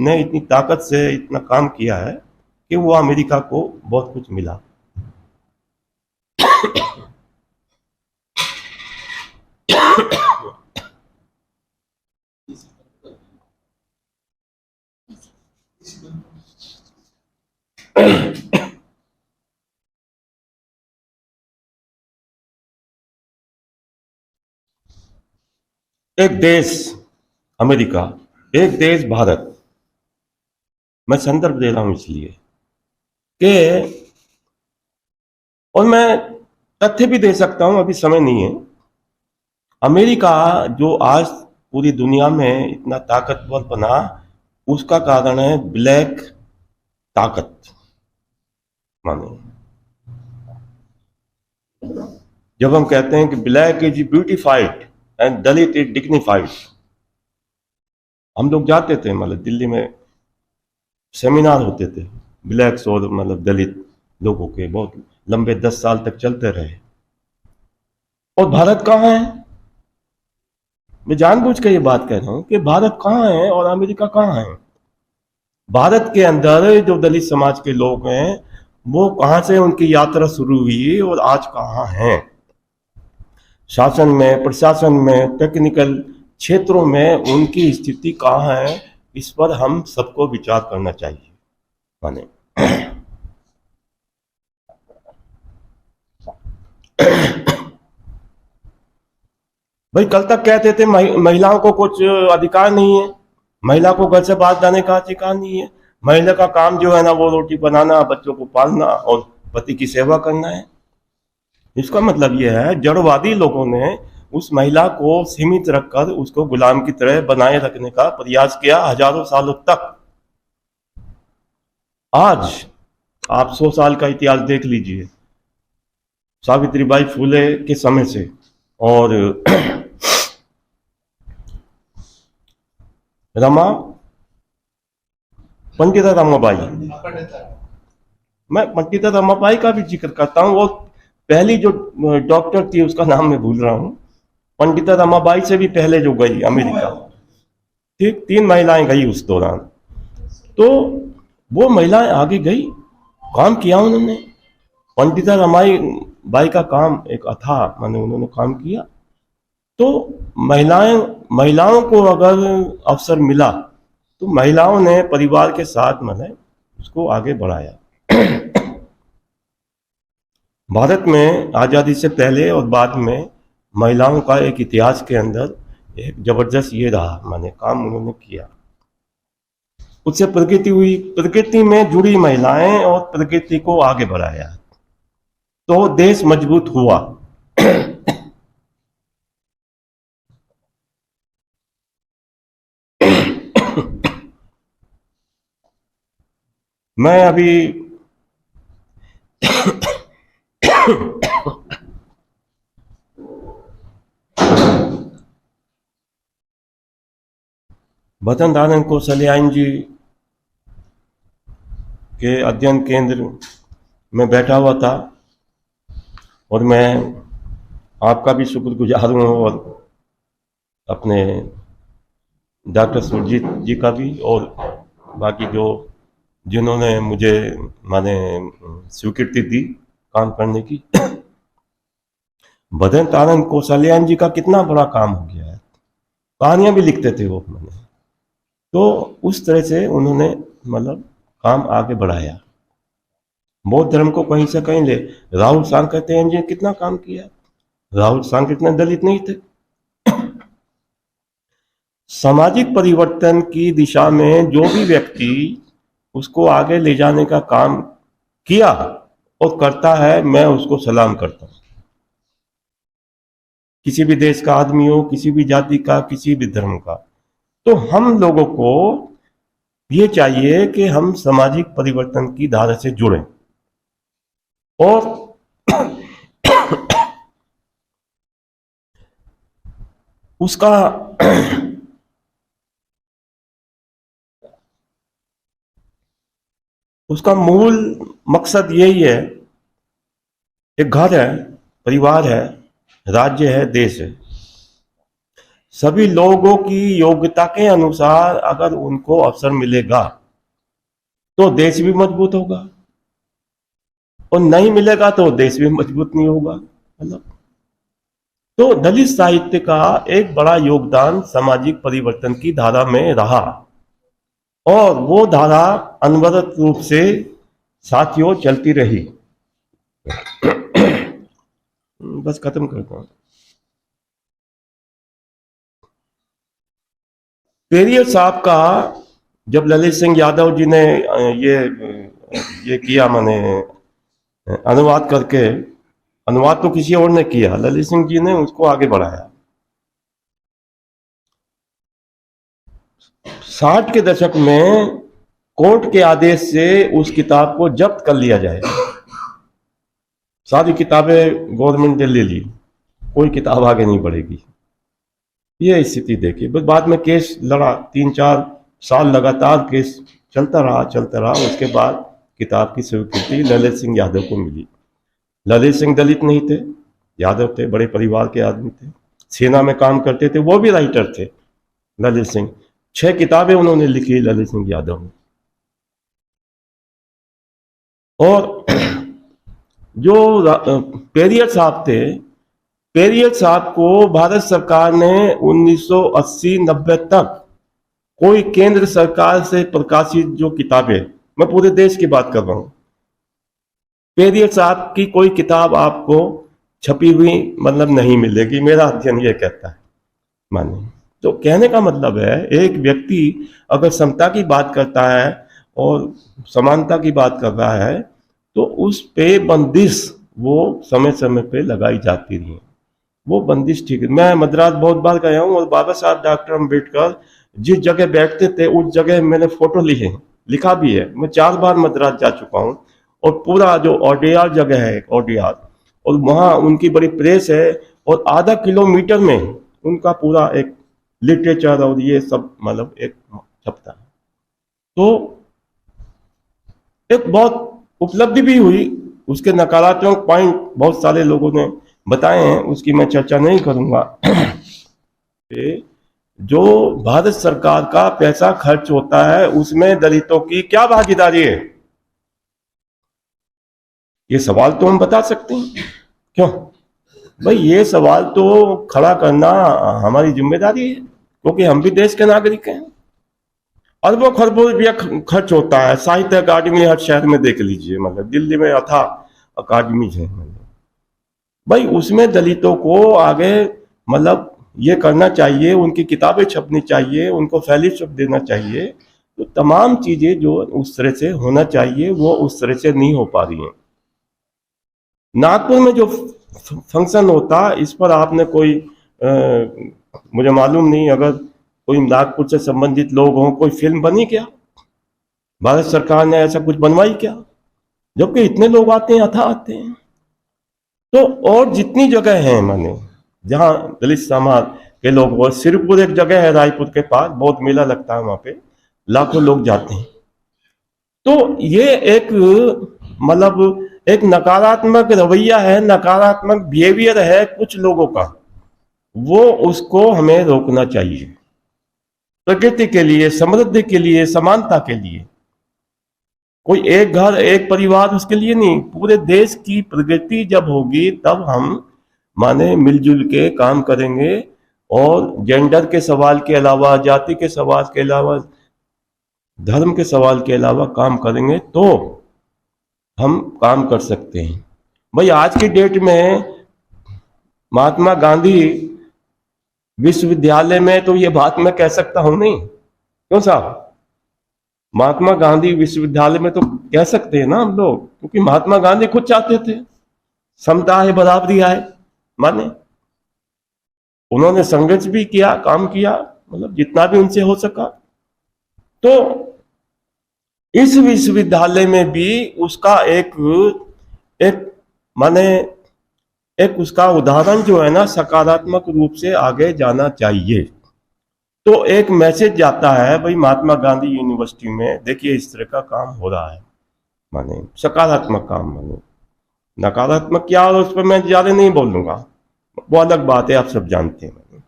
ने इतनी ताकत से इतना काम किया है कि वो अमेरिका को बहुत कुछ मिला। एक देश अमेरिका, एक देश भारत, मैं संदर्भ दे रहा हूं इसलिए कि, और मैं तथ्य भी दे सकता हूं, अभी समय नहीं है। अमेरिका जो आज पूरी दुनिया में इतना ताकतवर बना, उसका कारण है ब्लैक ताकत। माने जब हम कहते हैं कि black is beautified and Dalit is dignified, हम लोग जाते थे, मतलब दिल्ली में सेमिनार होते थे ब्लैक्स और मतलब दलित लोगों के, बहुत लंबे 10 साल तक चलते रहे। और भारत कहाँ है? मैं जानबूझ के ये बात कह रहा हूं कि भारत कहाँ है और अमेरिका कहाँ है। भारत के अंदर जो दलित समाज के लोग हैं वो कहाँ से उनकी यात्रा शुरू हुई और आज कहाँ हैं। शासन में, प्रशासन में, टेक्निकल क्षेत्रों में उनकी स्थिति कहाँ है, इस पर हम सबको विचार करना चाहिए। माने भाई कल तक कहते थे महिलाओं को कुछ अधिकार नहीं है, महिला को घर से बाहर जाने का अधिकार नहीं है, महिला का काम जो है ना वो रोटी बनाना, बच्चों को पालना और पति की सेवा करना है। इसका मतलब यह है जड़वादी लोगों ने उस महिला को सीमित रखकर उसको गुलाम की तरह बनाए रखने का प्रयास किया हजारों सालों तक। आज आप 100 साल का इतिहास देख लीजिए, सावित्रीबाई फुले के समय से और पंडिता रमाबाई, मैं पंडिता रमाबाई का भी जिक्र करता हूँ। वो पहली जो डॉक्टर थी उसका नाम मैं भूल रहा हूँ, पंडिता रमाबाई से भी पहले जो गई अमेरिका, ठीक 3 महिलाएं गई उस दौरान। तो वो महिलाएं आगे गई, काम किया उन्होंने। पंडिता रमाबाई का काम एक अथाह, माने उन्होंने काम किया। तो महिलाओं को अगर अवसर मिला तो महिलाओं ने परिवार के साथ माने उसको आगे बढ़ाया। भारत में आजादी से पहले और बाद में महिलाओं का एक इतिहास के अंदर एक जबरदस्त ये रहा, माने काम उन्होंने किया। उससे प्रगति हुई, प्रकृति में जुड़ी महिलाएं और प्रकृति को आगे बढ़ाया तो देश मजबूत हुआ। मैं अभी भजन दानन कौशल्यायन जी के अध्ययन केंद्र में बैठा हुआ था और मैं आपका भी शुक्रगुजार हूँ और अपने डॉक्टर सुरजीत जी का भी और बाकी जिन्होंने मुझे माने स्वीकृति दी काम करने की। भजन दानन कौशल्यायन जी का कितना बड़ा काम हो गया है, कहानियां भी लिखते थे वो मैंने। तो उस तरह से उन्होंने मतलब काम आगे बढ़ाया। बौद्ध धर्म को कहीं से कहीं ले, राहुल सांकृत्यायन जी ने कितना काम किया। राहुल सांकृत्यायन दलित नहीं थे। सामाजिक परिवर्तन की दिशा में जो भी व्यक्ति उसको आगे ले जाने का काम किया और करता है, मैं उसको सलाम करता हूं। किसी भी देश का आदमी हो, किसी भी जाति का, किसी भी धर्म का। तो हम लोगों को ये चाहिए कि हम सामाजिक परिवर्तन की धारा से जुड़ें और उसका मूल मकसद यही है। एक घर है, परिवार है, राज्य है, देश है। सभी लोगों की योग्यता के अनुसार अगर उनको अवसर मिलेगा तो देश भी मजबूत होगा और नहीं मिलेगा तो देश भी मजबूत नहीं होगा। मतलब तो दलित साहित्य का एक बड़ा योगदान सामाजिक परिवर्तन की धारा में रहा और वो धारा अनवरत रूप से साथियों चलती रही। बस खत्म करता हूं। पेरियर साहब का जब ललित सिंह यादव जी ने ये किया, माने अनुवाद करके, अनुवाद तो किसी और ने किया, ललित सिंह जी ने उसको आगे बढ़ाया। 60 के दशक में कोर्ट के आदेश से उस किताब को जब्त कर लिया जाए। सारी किताबें गवर्नमेंट ने ले ली, कोई किताब आगे नहीं बढ़ेगी। ये स्थिति देखिए। बस बाद में केस लड़ा, 3-4 साल लगातार केस चलता रहा। उसके बाद किताब की स्वीकृति ललित सिंह यादव को मिली। ललित सिंह दलित नहीं थे, यादव थे, बड़े परिवार के आदमी थे। सेना में काम करते थे, वो भी राइटर थे, ललित सिंह। 6 किताबें उन्होंने लिखी, ललित सिंह यादव ने। और जो पेरियर साहब थे, पेरियर साहब को भारत सरकार ने 1980-90 तक कोई केंद्र सरकार से प्रकाशित जो किताबें, मैं पूरे देश की बात कर रहा हूं, पेरियर साहब की कोई किताब आपको छपी हुई मतलब नहीं मिलेगी, मेरा अध्ययन ये कहता है, मानिए। तो कहने का मतलब है, एक व्यक्ति अगर समता की बात करता है और समानता की बात कर रहा है तो उस पे बंदिश वो समय समय पे लगाई जाती रही, वो बंदिश ठीक है। मैं मद्रास बहुत बार गया हूँ और बाबा साहब डॉक्टर अम्बेडकर जिस जगह बैठते थे उस जगह मैंने फोटो ली है, लिखा भी है। मैं 4 बार मद्रास जा चुका हूँ और पूरा जो ओडियार जगह है, ओडियार, और वहाँ उनकी बड़ी प्रेस है और आधा किलोमीटर में उनका पूरा एक लिटरेचर और ये सब मतलब एक छपता है। तो एक बहुत उपलब्धि भी हुई, उसके नकारात्मक पॉइंट बहुत सारे लोगों ने बताए हैं, उसकी मैं चर्चा नहीं करूंगा। जो भारत सरकार का पैसा खर्च होता है उसमें दलितों की क्या भागीदारी है, ये सवाल तो हम बता सकते हैं। क्यों भाई, ये सवाल तो खड़ा करना हमारी जिम्मेदारी है, क्योंकि हम भी देश के नागरिक हैं। अरबों खरबों रुपया खर्च होता है, साहित्य अकादमी हर शहर में देख लीजिए, मतलब दिल्ली में अथा अकादमी है, भाई उसमें दलितों को आगे मतलब ये करना चाहिए, उनकी किताबें छपनी चाहिए, उनको फेलोशिप देना चाहिए। तो तमाम चीजें जो उस तरह से होना चाहिए वो उस तरह से नहीं हो पा रही हैं। नागपुर में जो फंक्शन होता, इस पर आपने कोई मुझे मालूम नहीं, अगर कोई नागपुर से संबंधित लोग हों, कोई फिल्म बनी क्या, भारत सरकार ने ऐसा कुछ बनवाई क्या, जबकि इतने लोग आते हैं, अथा आते हैं। तो और जितनी जगह हैं माने जहां दलित समाज के लोग, और सिरपुर एक जगह है रायपुर के पास, बहुत मेला लगता है वहां पे, लाखों लोग जाते हैं। तो ये एक मतलब एक नकारात्मक रवैया है, नकारात्मक बिहेवियर है कुछ लोगों का, वो उसको हमें रोकना चाहिए, प्रकृति के लिए, समृद्धि के लिए, समानता के लिए। कोई एक घर एक परिवार उसके लिए नहीं, पूरे देश की प्रगति जब होगी तब हम माने मिलजुल के काम करेंगे और जेंडर के सवाल के अलावा, जाति के सवाल के अलावा, धर्म के सवाल के अलावा काम करेंगे तो हम काम कर सकते हैं। भाई आज की डेट में महात्मा गांधी विश्वविद्यालय में, तो ये बात मैं कह सकता हूं नहीं, क्यों साहब, महात्मा गांधी विश्वविद्यालय में तो कह सकते हैं ना हम लोग, क्योंकि महात्मा गांधी खुद चाहते थे समता है, बराबरी आए, माने उन्होंने संघर्ष भी किया, काम किया, मतलब जितना भी उनसे हो सका। तो इस विश्वविद्यालय में भी उसका एक माने एक उसका उदाहरण जो है ना, सकारात्मक रूप से आगे जाना चाहिए। तो एक मैसेज जाता है भाई महात्मा गांधी यूनिवर्सिटी में देखिए इस तरह का काम हो रहा है, माने सकारात्मक काम, माने नकारात्मक क्या, और उस पर मैं ज्यादा नहीं बोलूंगा, वो अलग बात है, आप सब जानते हैं।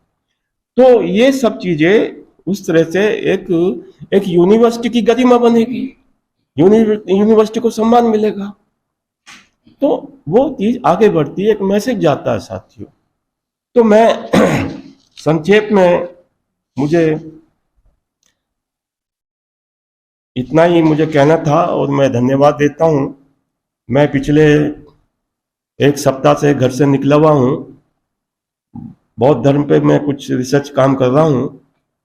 तो ये सब चीजें उस तरह से एक यूनिवर्सिटी की गरिमा बनेगी, यूनिवर्सिटी को सम्मान मिलेगा, तो वो चीज आगे बढ़ती है, एक मैसेज जाता है साथियों। तो मैं संक्षेप में, मुझे इतना ही मुझे कहना था और मैं धन्यवाद देता हूं। मैं पिछले 1 सप्ताह से घर से निकला हुआ हूं, बौद्ध धर्म पे मैं कुछ रिसर्च काम कर रहा हूं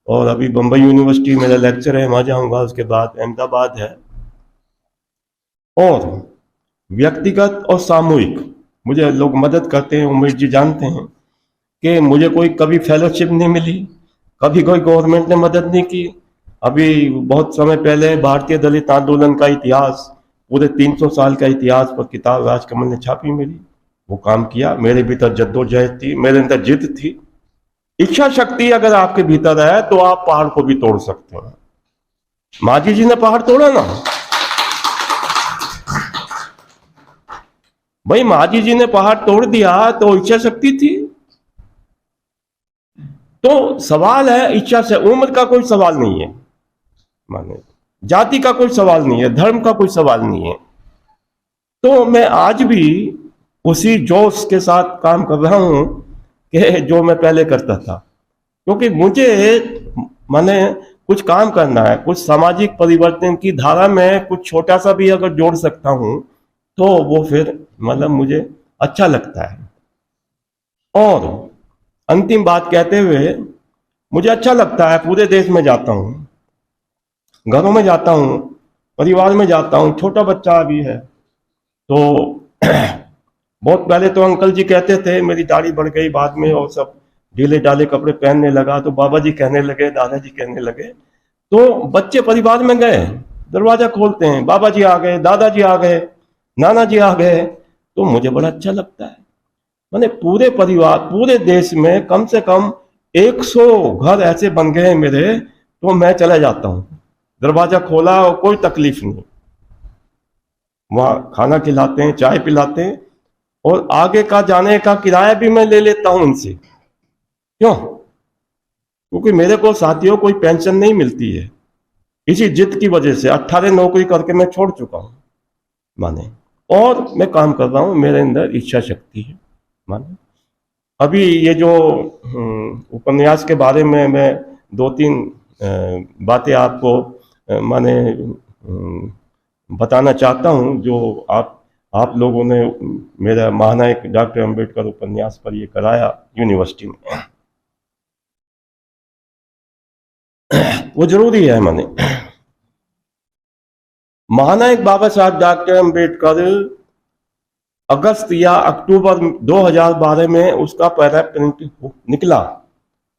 और अभी बम्बई यूनिवर्सिटी मेरा लेक्चर है, वहां जाऊंगा, उसके बाद अहमदाबाद है। और व्यक्तिगत और सामूहिक मुझे लोग मदद करते हैं, उमेश जी जानते हैं कि मुझे कोई कभी फेलोशिप नहीं मिली, कभी कोई गवर्नमेंट ने मदद नहीं की। अभी बहुत समय पहले भारतीय दलित आंदोलन का इतिहास, पूरे 300 साल का इतिहास पर किताब राजकमल ने छापी मेरी, वो काम किया। मेरे भीतर जद्दोजहद थी, मेरे अंदर जिद थी, इच्छा शक्ति अगर आपके भीतर है तो आप पहाड़ को भी तोड़ सकते हैं। माझी जी ने पहाड़ तोड़ा ना भाई, माझी जी ने पहाड़ तोड़ दिया तो इच्छा शक्ति थी। तो सवाल है इच्छा से, उम्र का कोई सवाल नहीं है, माने जाति का कोई सवाल नहीं है, धर्म का कोई सवाल नहीं है। तो मैं आज भी उसी जोश के साथ काम कर रहा हूं कि जो मैं पहले करता था, क्योंकि मुझे माने कुछ काम करना है, कुछ सामाजिक परिवर्तन की धारा में कुछ छोटा सा भी अगर जोड़ सकता हूं तो वो फिर मतलब मुझे अच्छा लगता है। और अंतिम बात कहते हुए, मुझे अच्छा लगता है, पूरे देश में जाता हूं, घरों में जाता हूं, परिवार में जाता हूं, छोटा बच्चा अभी है तो बहुत पहले तो अंकल जी कहते थे, मेरी दाढ़ी बढ़ गई बाद में और सब ढीले ढाले कपड़े पहनने लगा तो बाबा जी कहने लगे, दादाजी कहने लगे। तो बच्चे परिवार में गए, दरवाजा खोलते हैं, बाबा जी आ गए, दादाजी आ गए, नाना जी आ गए, तो मुझे बड़ा अच्छा लगता है। मैंने पूरे परिवार, पूरे देश में कम से कम 100 घर ऐसे बन गए मेरे, तो मैं चला जाता हूँ, दरवाजा खोला और कोई तकलीफ नहीं, वहां खाना खिलाते हैं, चाय पिलाते हैं, और आगे का जाने का किराया भी मैं ले लेता हूं उनसे। क्यों? क्योंकि मेरे को साथियों कोई पेंशन नहीं मिलती है, इसी जिद की वजह से 18 नौकरी करके मैं छोड़ चुका हूं माने, और मैं काम कर रहा हूं, मेरे अंदर इच्छा शक्ति है माने। अभी ये जो उपन्यास के बारे में मैं 2-3 बातें आपको माने बताना चाहता हूं, जो आप लोगों ने मेरा महानायक डॉक्टर अंबेडकर उपन्यास पर ये कराया यूनिवर्सिटी में, वो जरूरी है। माने महानायक बाबा साहब डॉक्टर अंबेडकर अगस्त या अक्टूबर 2012 में उसका पहला प्रिंट निकला,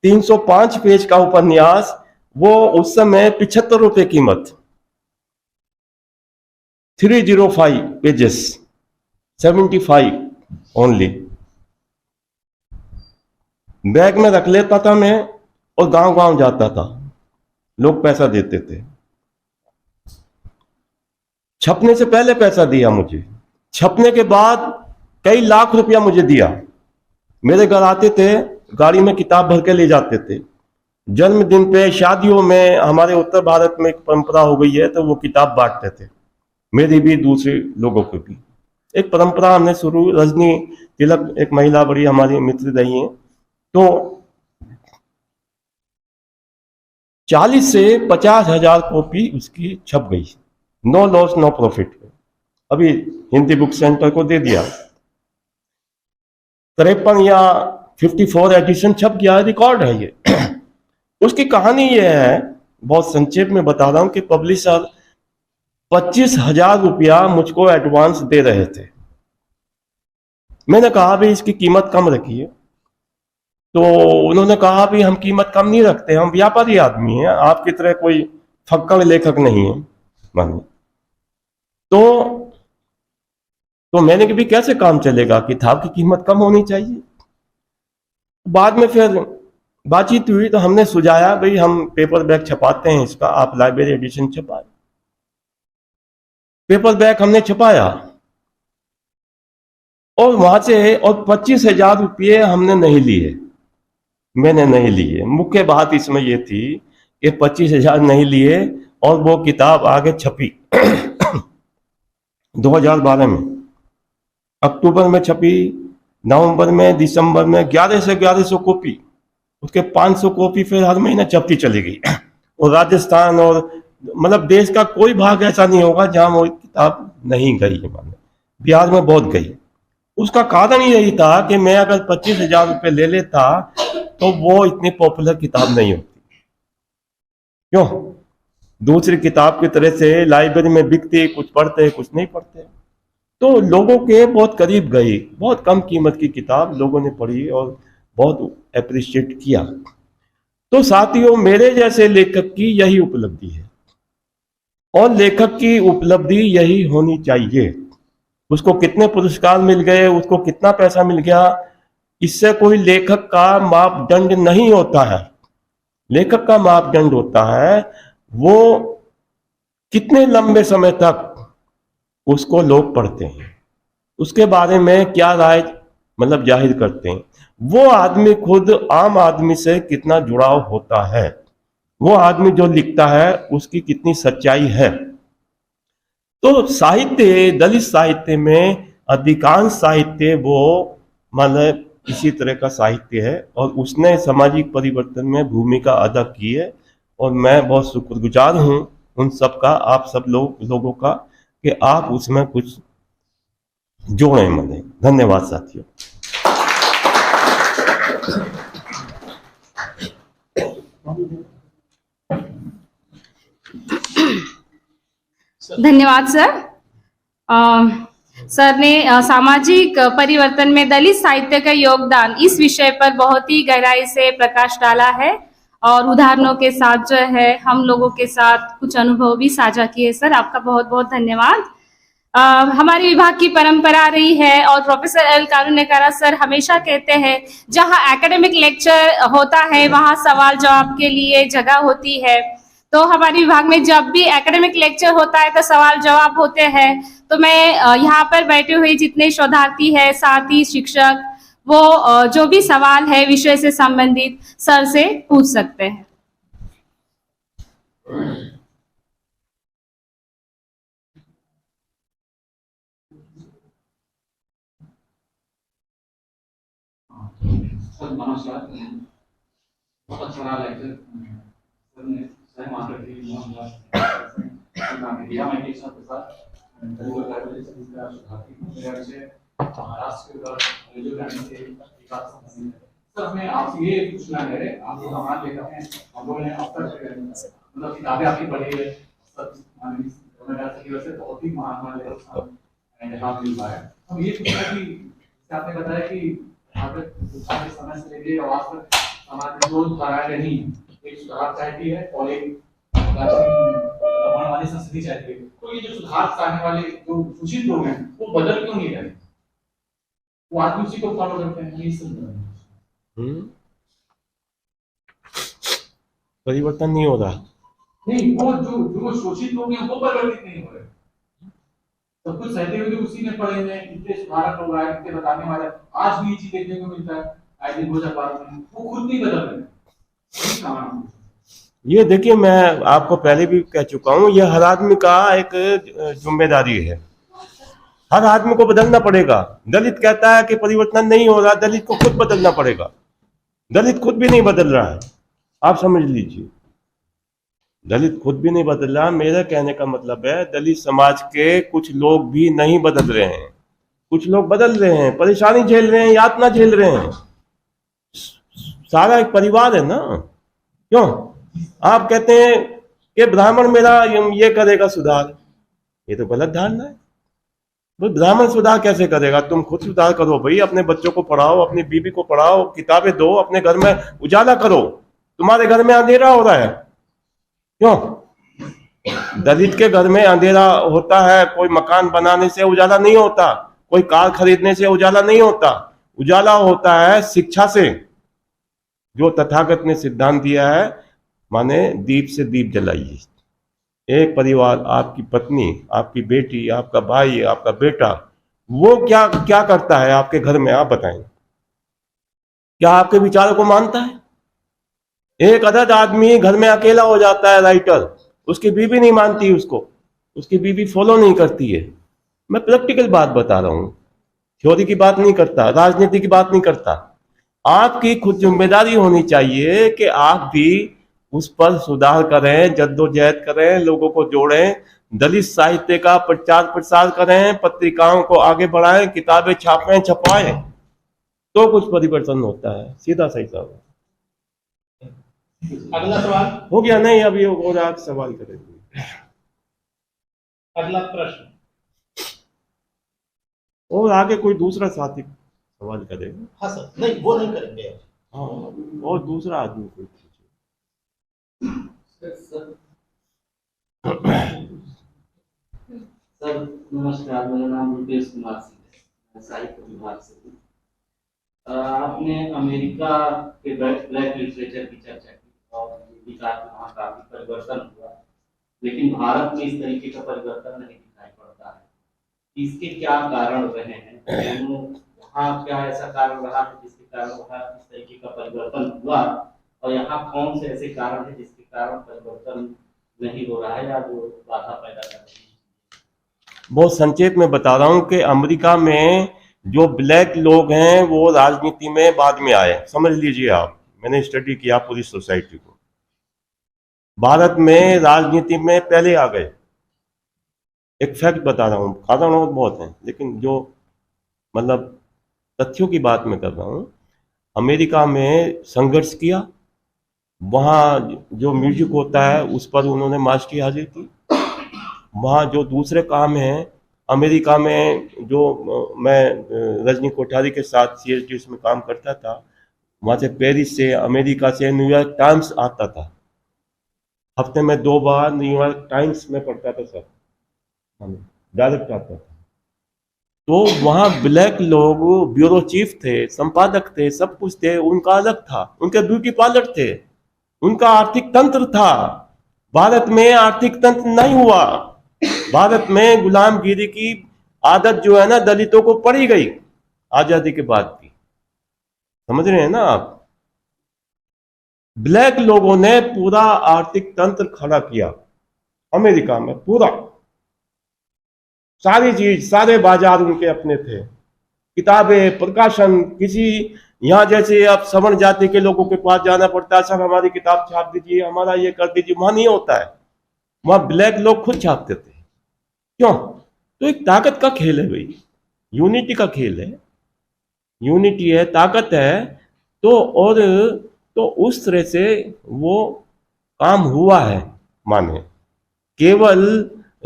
305 पेज का उपन्यास, वो उस समय 75 रुपए कीमत, 305 पेजेस, 75 ओनली। बैग में रख लेता था मैं और गांव गांव जाता था, लोग पैसा देते थे। छपने से पहले पैसा दिया मुझे, छपने के बाद कई लाख रुपया मुझे दिया। मेरे घर आते थे, गाड़ी में किताब भर के ले जाते थे। जन्मदिन पे, शादियों में, हमारे उत्तर भारत में एक परंपरा हो गई है तो वो किताब बांटते थे, मेरी भी, दूसरे लोगों की भी। एक परंपरा हमने शुरू, रजनी तिलक एक महिला बड़ी हमारी मित्र रही है, तो 40 से 50 हजार कॉपी उसकी छप गई, नो लॉस नो प्रॉफिट। अभी हिंदी बुक सेंटर को दे दिया, 53 या 54 एडिशन छप गया, रिकॉर्ड है ये। उसकी कहानी ये है, बहुत संक्षेप में बता रहा हूं, कि पब्लिशर 25,000 रुपया मुझको एडवांस दे रहे थे। मैंने कहा भी इसकी कीमत कम रखिए, तो उन्होंने कहा भी हम कीमत कम नहीं रखते, हम व्यापारी आदमी हैं, आपकी तरह कोई फक्कड़ लेखक नहीं है मानिए। तो मैंने कि भी कैसे काम चलेगा, किताब की कीमत कम होनी चाहिए। बाद में फिर बातचीत हुई तो हमने सुझाया भाई हम पेपर बैग छपाते हैं इसका, आप लाइब्रेरी एडिशन छपाए। पेपर बैग हमने छपाया और वहां से, और 25,000 रुपये हमने नहीं लिए, मैंने नहीं लिए। मुख्य बात इसमें यह थी कि 25,000 नहीं लिए और वो किताब आगे छपी 2012 में, अक्टूबर में छपी, नवंबर में, दिसंबर में 11 से 1100 कॉपी, उसके 500 कॉपी फिर हर महीने छपती चली गई। और राजस्थान और मतलब देश का कोई भाग ऐसा नहीं होगा जहां वो किताब नहीं गई है, माने बिहार में बहुत गई। उसका कारण यही था कि मैं अगर 25,000 रुपये ले लेता तो वो इतनी पॉपुलर किताब नहीं होती। क्यों? दूसरी किताब की तरह से लाइब्रेरी में बिकती, कुछ पढ़ते कुछ नहीं पढ़ते, तो लोगों के बहुत करीब गई। बहुत कम कीमत की किताब लोगों ने पढ़ी और बहुत अप्रिशिएट किया। तो साथियों, मेरे जैसे लेखक की यही उपलब्धि है, और लेखक की उपलब्धि यही होनी चाहिए। उसको कितने पुरस्कार मिल गए, उसको कितना पैसा मिल गया, इससे कोई लेखक का मापदंड नहीं होता है। लेखक का मापदंड होता है वो कितने लंबे समय तक उसको लोग पढ़ते हैं, उसके बारे में क्या राय मतलब जाहिर करते हैं, वो आदमी खुद आम आदमी से कितना जुड़ाव होता है, वो आदमी जो लिखता है उसकी कितनी सच्चाई है। तो साहित्य, दलित साहित्य में अधिकांश साहित्य वो मतलब इसी तरह का साहित्य है और उसने सामाजिक परिवर्तन में भूमिका अदा की है। और मैं बहुत शुक्रगुजार हूँ उन सब का, आप सब लोगों का, कि आप उसमें कुछ जोड़े मने। धन्यवाद साथियों। धन्यवाद सर। सर ने सामाजिक परिवर्तन में दलित साहित्य का योगदान इस विषय पर बहुत ही गहराई से प्रकाश डाला है और उदाहरणों के साथ जो है हम लोगों के साथ कुछ अनुभव भी साझा किए। सर आपका बहुत बहुत धन्यवाद। हमारे विभाग की परंपरा रही है और प्रोफेसर एल कारुण्यकारा सर हमेशा कहते हैं जहां एकेडमिक लेक्चर होता है वहां सवाल जवाब के लिए जगह होती है। तो हमारे विभाग में जब भी एकेडमिक लेक्चर होता है तो सवाल जवाब होते हैं। तो मैं यहाँ पर बैठे हुए जितने शोधार्थी है, साथी, शिक्षक, वो जो भी सवाल है विषय से संबंधित सर से पूछ सकते हैं। सर नमस्कार। बहुत अच्छा लेक्चर सर ने स्वयं आकर के मीडिया में एक साथ महाराष्ट्र के जो करने से सर हमें आपसे ये पूछना है, आप जो सामान लेकर हैं हम लोगों ने अब तक मतलब किताबें आपकी पढ़ी है सब बहुत ही महान मिल पाया। हम ये पूछना कि आपने बताया कि समय से लेके आज तक समाज में दो धाराएं रही हैं, एक सुधार चाहती है और एक दबाण वाली संस्कृति चाहती है। तो ये जो सुधार चाहने वाले जो सूचित लोग हैं वो बदल क्यों नहीं रहे? वो आदमी उसी को फॉलो करते हैं, ये सब परिवर्तन नहीं हो रहा। नहीं, वो जो शोषित लोग हैं वो परिवर्तित नहीं हो रहे। सब कुछ सहते हुए उसी में पड़े हैं, इतने सुधारक लोग आए, इतने बताने वाले, आज भी ये चीज देखने को मिलता है आए दिन भोजन में, वो खुद नहीं बदल रहे। ये देखिए, मैं आपको पहले भी कह चुका हूं, ये हर आदमी का एक जिम्मेदारी है, हर आदमी को बदलना पड़ेगा। दलित कहता है कि परिवर्तन नहीं हो रहा, दलित को खुद बदलना पड़ेगा। दलित खुद भी नहीं बदल रहा है, आप समझ लीजिए, दलित खुद भी नहीं बदल रहा। मेरा कहने का मतलब है दलित समाज के कुछ लोग भी नहीं बदल रहे हैं, कुछ लोग बदल रहे हैं, परेशानी झेल रहे हैं, यातना झेल रहे हैं। सारा एक परिवार है ना। क्यों आप कहते हैं कि ब्राह्मण मेरा ये करेगा सुधार, ये तो गलत धारणा है। ब्राह्मण सुधार कैसे करेगा? तुम खुद सुधार करो भाई, अपने बच्चों को पढ़ाओ, अपनी बीवी को पढ़ाओ, किताबें दो, अपने घर में उजाला करो। तुम्हारे घर में अंधेरा हो रहा है, क्यों? दलित के घर में अंधेरा होता है, कोई मकान बनाने से उजाला नहीं होता, कोई कार खरीदने से उजाला नहीं होता। उजाला होता है शिक्षा से, जो तथागत ने सिद्धांत दिया है, माने दीप से दीप जलाइए। एक परिवार, आपकी पत्नी, आपकी बेटी, आपका भाई, आपका बेटा, वो क्या क्या करता है आपके घर में, आप बताएं? क्या आपके विचारों को मानता है? एक अदद आदमी घर में अकेला हो जाता है, राइटर, उसकी बीवी नहीं मानती उसको, उसकी बीवी फॉलो नहीं करती है। मैं प्रैक्टिकल बात बता रहा हूं, थ्योरी की बात नहीं करता, राजनीति की बात नहीं करता। आपकी खुद जिम्मेदारी होनी चाहिए कि आप भी उस पर सुधार करें, जद्दोजहद करें, लोगों को जोड़ें, दलित साहित्य का प्रचार प्रसार करें, पत्रिकाओं को आगे बढ़ाएं, किताबें छापें, छपाएं, तो कुछ परिवर्तन होता है। सीधा सही साहब। अगला सवाल हो गया? नहीं, अभी और आप सवाल करेंगे। अगला प्रश्न और आगे कोई दूसरा साथी सवाल करेगा? हाँ सर, नहीं वो नहीं करेंगे। हाँ, और दूसरा आदमी कोई पूछे। सर नमस्कार, मेरा नाम रुपेश कुमार सिंह है, साहित्य विभाग से हूँ। आपने अमेरिका के ब्लैक लिटरेचर की चर्चा की और विचार में वहाँ काफी परिवर्तन हुआ, लेकिन भारत में इस तरीके का परिवर्तन नहीं दिखाई पड़ता है। इसके क्या कारण रहे हैं? दोनों वहाँ क्या ऐसा कारण रहा है जिसके कारण वहाँ इस तरीके का परिवर्तन हुआ, और यहाँ कौन से ऐसे कारण है जिसके कारण परिवर्तन नहीं हो रहा है या जो बाधा पैदा कर रही है? बहुत संक्षेप में बता रहा हूं कि अमेरिका में जो ब्लैक लोग हैं वो राजनीति में बाद में आए, समझ लीजिए आप, मैंने स्टडी किया पूरी सोसाइटी को। भारत में राजनीति में पहले आ गए। एक फैक्ट बता रहा हूं, कारण बहुत हैं लेकिन जो मतलब तथ्यों की बात मैं कर रहा हूं। अमेरिका में संघर्ष किया, वहाँ जो म्यूजिक होता है उस पर उन्होंने मार्च की हाजिर की। वहाँ जो दूसरे काम हैं अमेरिका में, जो मैं रजनी कोठारी के साथ CSDS में काम करता था, वहाँ से पेरिस से, अमेरिका से न्यूयॉर्क टाइम्स आता था। हफ्ते में 2 बार न्यूयॉर्क टाइम्स में पढ़ता था सर, डायरेक्ट आता था। तो वहाँ ब्लैक लोग ब्यूरो चीफ थे, संपादक थे, सब कुछ थे, उनका अलग था, उनके ब्यूटी पार्लर थे, उनका आर्थिक तंत्र था। भारत में आर्थिक तंत्र नहीं हुआ। भारत में गुलामगिरी की आदत जो है ना दलितों को पड़ी गई आजादी के बाद की, समझ रहे हैं ना आप। ब्लैक लोगों ने पूरा आर्थिक तंत्र खड़ा किया अमेरिका में, पूरा सारी चीज, सारे बाजार उनके अपने थे, किताबें, प्रकाशन। किसी यहाँ जैसे अब सवर्ण जाति के लोगों के पास जाना पड़ता है, सर हमारी किताब छाप दीजिए, हमारा ये कर दीजिए, वहां नहीं होता है। वहां ब्लैक लोग खुद छापते थे। क्यों? तो एक ताकत का खेल है भाई, यूनिटी का खेल है, यूनिटी है, ताकत है। तो और तो उस तरह से वो काम हुआ है। माने केवल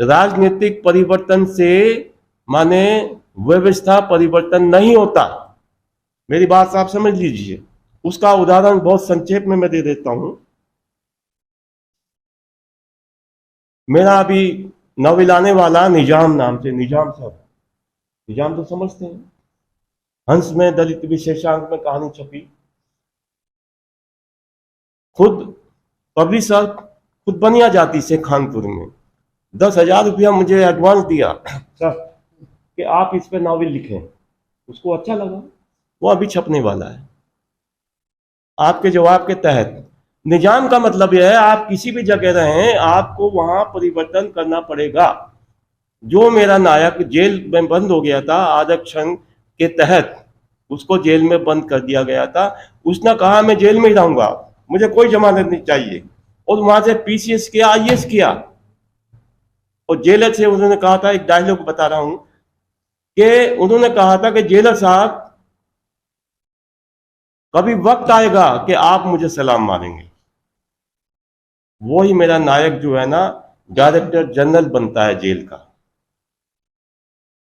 राजनीतिक परिवर्तन से माने व्यवस्था परिवर्तन नहीं होता, मेरी बात आप समझ लीजिए। उसका उदाहरण बहुत संक्षेप में मैं दे देता हूं। मेरा अभी नॉवेल आने वाला निजाम नाम से, निजाम साहब, निजाम तो समझते हैं, हंस में दलित विशेषांक में कहानी छपी। खुद पब्लिशर खुद बनिया जाति से खानपुर में 10,000 रुपया मुझे एडवांस दिया सर कि आप इस पे नॉवेल लिखें। उसको अच्छा लगा, वो अभी छपने वाला है। आपके जवाब के तहत निजाम का मतलब यह है आप किसी भी जगह रहें, आपको वहां परिवर्तन करना पड़ेगा। जो मेरा नायक जेल में बंद हो गया था आरक्षण के तहत, उसको जेल में बंद कर दिया गया था। उसने कहा मैं जेल में ही रहूंगा, मुझे कोई जमानत नहीं चाहिए, और वहां से PCS किया, IAS किया। और जेलर से उन्होंने कहा था, एक डायलॉग बता रहा हूं कि उन्होंने कहा था कि जेलर साहब कभी वक्त आएगा कि आप मुझे सलाम मारेंगे। वो ही मेरा नायक जो है ना डायरेक्टर जनरल बनता है जेल का,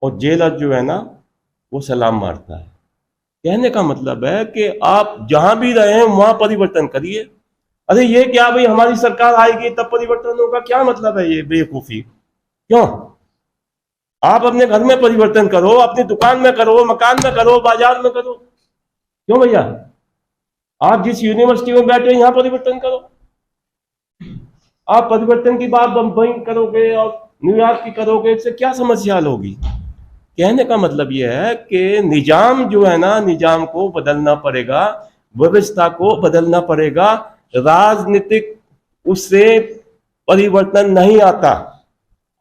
और जेलर जो है ना वो सलाम मारता है। कहने का मतलब है कि आप जहां भी रहे वहां परिवर्तन करिए। अरे ये क्या भाई हमारी सरकार आएगी तब परिवर्तन होगा, क्या मतलब है ये बेवकूफी? क्यों? आप अपने घर में परिवर्तन करो, अपनी दुकान में करो, मकान में करो, बाजार में करो। क्यों भैया? आप जिस यूनिवर्सिटी में बैठे यहां परिवर्तन करो। आप परिवर्तन की बात बंबई करोगे और न्यूयॉर्क की करोगे, इससे क्या समस्या हल होगी? कहने का मतलब यह है कि निजाम जो है ना, निजाम को बदलना पड़ेगा, व्यवस्था को बदलना पड़ेगा। राजनीतिक उससे परिवर्तन नहीं आता,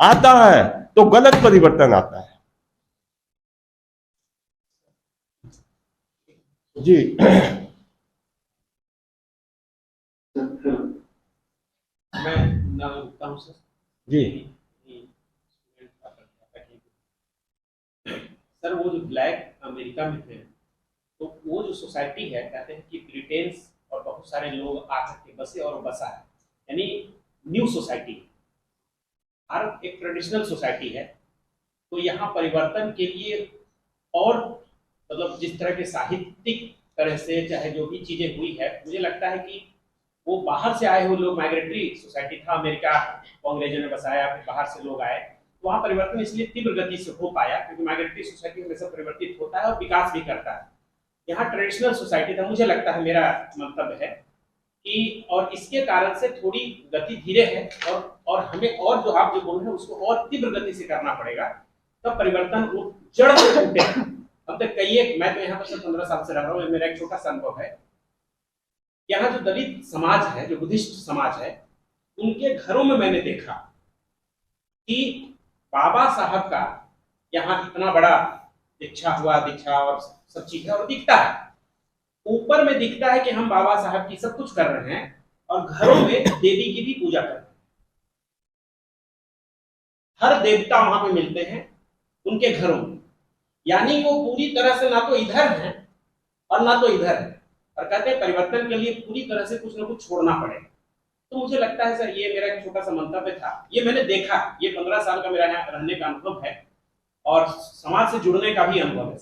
आता है तो गलत परिवर्तन आता है। जी मैं नाम लिखता हूँ सर। जी सर वो जो ब्लैक अमेरिका में थे, तो वो जो सोसाइटी है, कहते हैं कि ब्रिटेन और बहुत सारे लोग आ करके बसे और बसा है, यानी न्यू सोसाइटी, हर एक ट्रेडिशनल सोसाइटी है। तो यहाँ परिवर्तन के लिए और मतलब जिस तरह के साहित्यिक तरह से चाहे जो भी चीजें हुई है, मुझे लगता है कि वो बाहर से आए हुए लोग, माइग्रेटरी सोसाइटी था, अमेरिका को अंग्रेजों ने बसाया, फिर बाहर से लोग आए, तो वहाँ परिवर्तन इसलिए तीव्र गति से हो पाया क्योंकि माइग्रेटरी सोसाइटी हमेशा परिवर्तित होता है और विकास भी करता है। यहाँ ट्रेडिशनल सोसाइटी था, मुझे लगता है, मेरा मंतव्य है कि, और इसके कारण से थोड़ी गति धीरे है, और हमें और जो आप जो बोल रहे हैं उसको और तीव्र गति से करना पड़ेगा, तब परिवर्तन वो जड़ से टूटेगा। अब तक मैं तो यहाँ पर 15 साल से रह रहा हूँ, मेरा एक छोटा सा अनुभव है। यहाँ जो दलित समाज है, जो बुद्धिस्ट समाज है, उनके घरों में मैंने देखा कि बाबा साहब का यहाँ इतना बड़ा दीक्षा और सब चीज है, और दिखता है, ऊपर में दिखता है कि हम बाबा साहब की सब कुछ कर रहे हैं, और घरों में देवी की भी पूजा कर रहे हैं। हर देवता वहां पे मिलते हैं उनके घरों में, यानी वो पूरी तरह से ना तो इधर है और ना तो इधर है, और कहते हैं परिवर्तन के लिए पूरी तरह से कुछ ना कुछ छोड़ना पड़ेगा। तो मुझे लगता है सर, ये मेरा एक छोटा सा मंतव्य था, ये मैंने देखा, ये 15 साल का मेरा यहाँ रहने का अनुभव है, और समाज से जुड़ने का भी अनुभव है,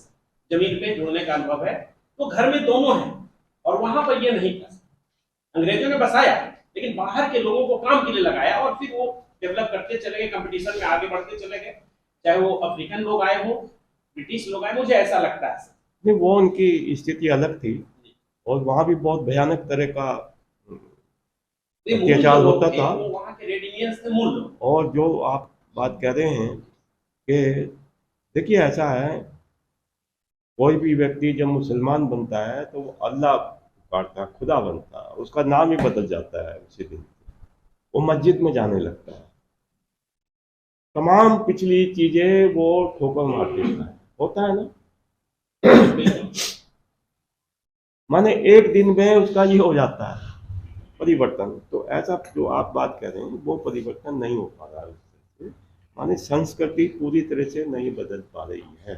जमीन पे जुड़ने का अनुभव है। तो घर में दोनों है, और वहां पर ये नहीं था। अंग्रेजों ने बसाया, लेकिन बाहर के लोगों को काम के लिए लगाया, और फिर वो डेवलप करते चले गए, कंपटीशन में आगे बढ़ते चले गए, चाहे वो अफ्रीकन लोग आए हो, ब्रिटिश लोग आए, मुझे ऐसा लगता है। नहीं, वो उनकी स्थिति अलग थी, और वहां भी बहुत भयानक तरह का अत्याचार होता था। वहाँ के रेडियंस थे मूल लोग। और जो आप बात कह रहे हैं कि देखिए, ऐसा है, कोई भी व्यक्ति जब मुसलमान बनता है तो वो अल्लाह पुकारता, खुदा बनता है, उसका नाम ही बदल जाता है उसी दिन, वो मस्जिद में जाने लगता है, तमाम पिछली चीजें वो ठोकर मार देता है, होता है ना। माने एक दिन में उसका ये हो जाता है परिवर्तन। तो ऐसा जो आप बात कर रहे हैं, वो परिवर्तन नहीं हो पा रहा है उससे, माने संस्कृति पूरी तरह से नहीं बदल पा रही है।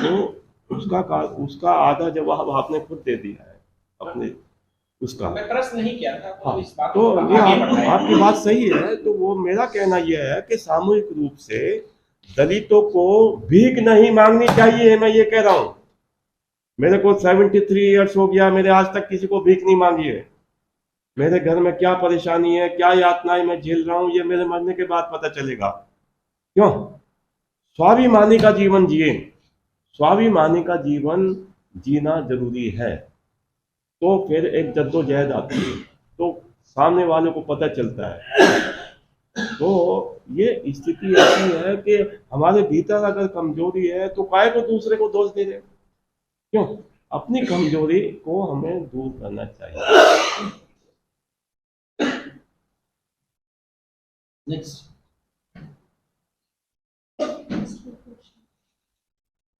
तो उसका आधा जवाब आपने खुद दे दिया है अपने उसका। मैं प्रश्न नहीं किया था, हाँ, इस बात तो को ये आगे आपकी बात सही है। तो वो मेरा कहना यह है कि सामूहिक रूप से दलितों को भीख नहीं मांगनी चाहिए। मैं ये कह रहा हूँ, मेरे को 73 ईयर्स हो गया, मेरे आज तक किसी को भीख नहीं मांगी है। मेरे घर में क्या परेशानी है, क्या यातनाएं मैं झेल रहा हूँ, ये मेरे मरने के बाद पता चलेगा। क्यों? स्वाभिमानी का जीवन जिए, स्वाभिमानी का जीवन जीना जरूरी है। तो फिर एक जद्दोजहद आती है, तो सामने वाले को पता चलता है। तो ये स्थिति ऐसी है कि हमारे भीतर अगर कमजोरी है तो काहे को दूसरे को दोष दे रहे? क्यों? अपनी कमजोरी को हमें दूर करना चाहिए। नेक्स्ट।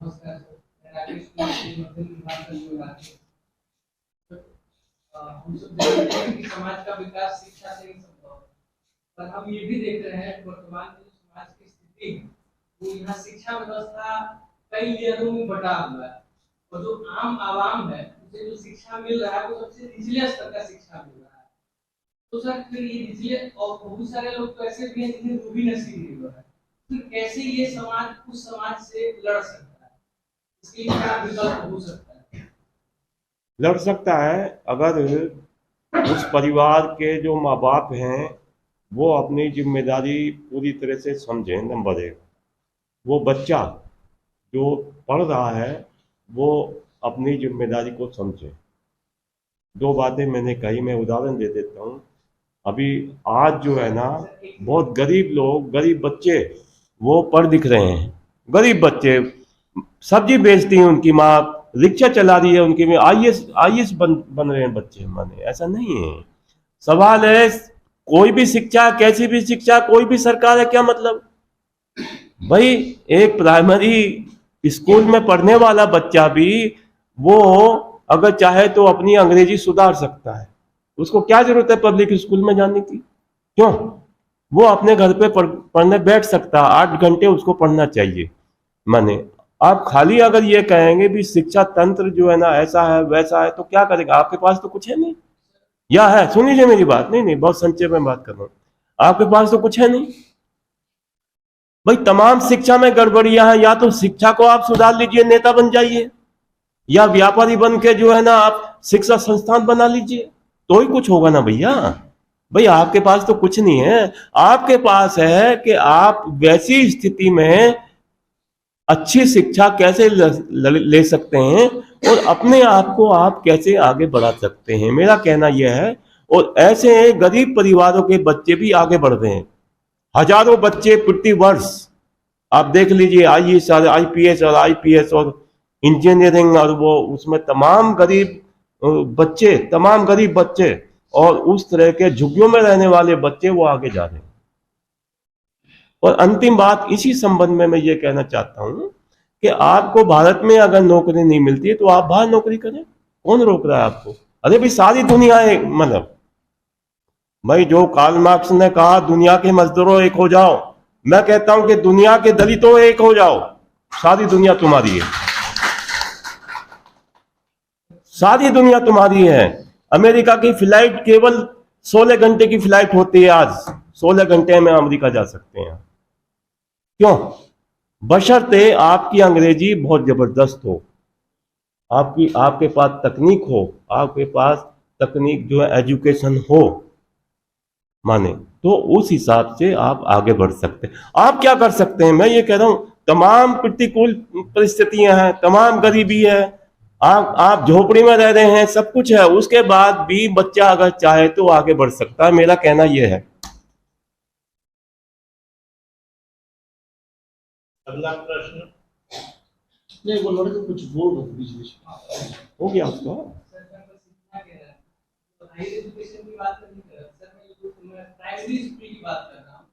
हम सब देखते हैं कि समाज का विकास शिक्षा से ही संभव है, पर हम ये भी देख रहे हैं वर्तमान में जो समाज की स्थिति है, वो यहाँ शिक्षा व्यवस्था कई लेयरों में बटा हुआ है, और जो आम आवाम है उसे जो शिक्षा मिल रहा है वो सबसे निचले स्तर का शिक्षा मिल रहा है। तो सर फिर ये निचले, और बहुत सारे लोग तो ऐसे भी हैं जिन्हें वो भी नसीब नहीं हुआ है, फिर कैसे ये समाज उस समाज से लड़ सकता है? इसके लिए क्या विकल्प हो सकता है? लड़ सकता है अगर उस परिवार के जो माँ बाप हैं वो अपनी जिम्मेदारी पूरी तरह से समझें। नंबर 1, वो बच्चा जो पढ़ रहा है वो अपनी जिम्मेदारी को समझे। 2 बातें मैंने कही, मैं उदाहरण दे देता हूँ। अभी आज जो है ना, बहुत गरीब लोग, गरीब बच्चे वो पढ़ लिख रहे हैं। गरीब बच्चे सब्जी बेचती हैं उनकी माँ, रिक्शा चला रही है उनकी में, आईएएस बन रहे हैं बच्चे। माने ऐसा नहीं है। सवाल है, कोई भी शिक्षा, कैसी भी शिक्षा, कोई भी सरकार है, क्या मतलब भाई? एक प्राइमरी स्कूल में पढ़ने वाला बच्चा भी वो अगर चाहे तो अपनी अंग्रेजी सुधार सकता है। उसको क्या जरूरत है पब्लिक स्कूल में जाने की? क्यों? वो अपने घर पे पढ़ने बैठ सकता है, 8 घंटे उसको पढ़ना चाहिए। माने आप खाली अगर ये कहेंगे भी शिक्षा तंत्र जो है ना ऐसा है वैसा है, तो क्या करेगा? आपके पास तो कुछ है नहीं, या है? सुन लीजिए मेरी बात। नहीं, बहुत संक्षेप में बात कर रहा हूँ। आपके पास तो कुछ है नहीं भाई। तमाम शिक्षा में गड़बड़ियां हैं। या तो शिक्षा को आप सुधार लीजिए, नेता बन जाइए, या व्यापारी बन के जो है ना आप शिक्षा संस्थान बना लीजिए, तो ही कुछ होगा ना भैया। भाई आपके पास तो कुछ नहीं है। आपके पास है कि आप वैसी स्थिति में अच्छी शिक्षा कैसे ले सकते हैं और अपने आप को आप कैसे आगे बढ़ा सकते हैं, मेरा कहना यह है। और ऐसे गरीब परिवारों के बच्चे भी आगे बढ़ रहे हैं। हजारों बच्चे प्रति वर्ष आप देख लीजिए, आईएएस और आईपीएस और आईपीएस और इंजीनियरिंग, और वो उसमें तमाम गरीब बच्चे और उस तरह के झुग्गियों में रहने वाले बच्चे वो आगे जा रहे हैं। और अंतिम बात इसी संबंध में मैं ये कहना चाहता हूं कि आपको भारत में अगर नौकरी नहीं मिलती है तो आप बाहर नौकरी करें, कौन रोक रहा है आपको? अरे भाई सारी दुनिया है, मतलब भाई जो कार्ल मार्क्स ने कहा दुनिया के मजदूरों एक हो जाओ, मैं कहता हूं कि दुनिया के दलितों एक हो जाओ, सारी दुनिया तुम्हारी है, सारी दुनिया तुम्हारी है। अमेरिका की फ्लाइट केवल 16 घंटे की फ्लाइट होती है, आज 16 घंटे में अमेरिका जा सकते हैं। क्यों? बशर्ते आपकी अंग्रेजी बहुत जबरदस्त हो, आपके पास तकनीक हो, आपके पास तकनीक जो है एजुकेशन हो, माने तो उस हिसाब से आप आगे बढ़ सकते हैं। आप क्या कर सकते हैं? मैं ये कह रहा हूं तमाम प्रतिकूल परिस्थितियां हैं, तमाम गरीबी है, आप झोपड़ी में रह रहे हैं, सब कुछ है, उसके बाद भी बच्चा अगर चाहे तो आगे बढ़ सकता है। मेरा कहना यह है। अगला प्रश्न। नहीं बोल रहे तो कुछ बोल रहे बीच बीच में हो गया उसका। हायर एजुकेशन की बात नहीं कर रहा सर, मैं प्राइमरी स्कूल की बात कर रहा हूँ।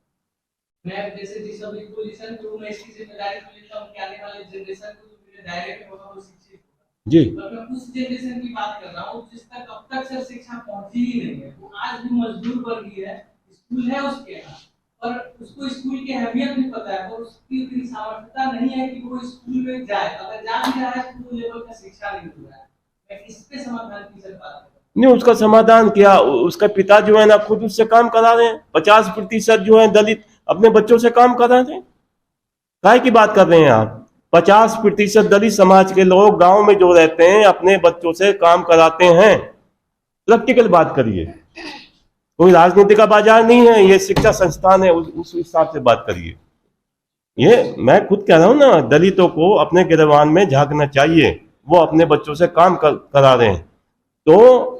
मैं जैसे जिस अभी पोजीशन पे हूँ, मैं इसकी जिम्मेदारी तो लेता हूँ कि आने वाले जनरेशन को जो मेरे दायरे में होगा वो शिक्षित होगा जी। और मैं उस जनरेशन की बात कर रहा हूँ जिस तक अब तक सर शिक्षा पहुंची ही नहीं है। वो आज भी मजदूर वर्ग ही है, स्कूल है उसके यहाँ और उसको स्कूल की अहमियत नहीं पता है और उसकी उतनी सामर्थ्यता नहीं है कि वो स्कूल में जाए। अगर जा भी रहा है तो वो लेवल का शिक्षा नहीं मिल रहा है। मैं इस पे समाधान की सर बात कर। नहीं, उसका समाधान क्या? उसका पिता जो है ना खुद उससे काम करा रहे हैं। 50% जो है दलित अपने बच्चों से काम करा रहे हैं। काय की बात कर रहे हैं आप? 50% दलित समाज के लोग गांव में जो रहते हैं अपने बच्चों से काम कराते हैं। प्रैक्टिकल बात करिए, कोई राजनीति का बाजार नहीं है, ये शिक्षा संस्थान है, उस हिसाब से बात करिए। ये मैं खुद कह रहा हूं ना, दलितों को अपने गिरबान में झांकना चाहिए, वो अपने बच्चों से काम करा रहे हैं। तो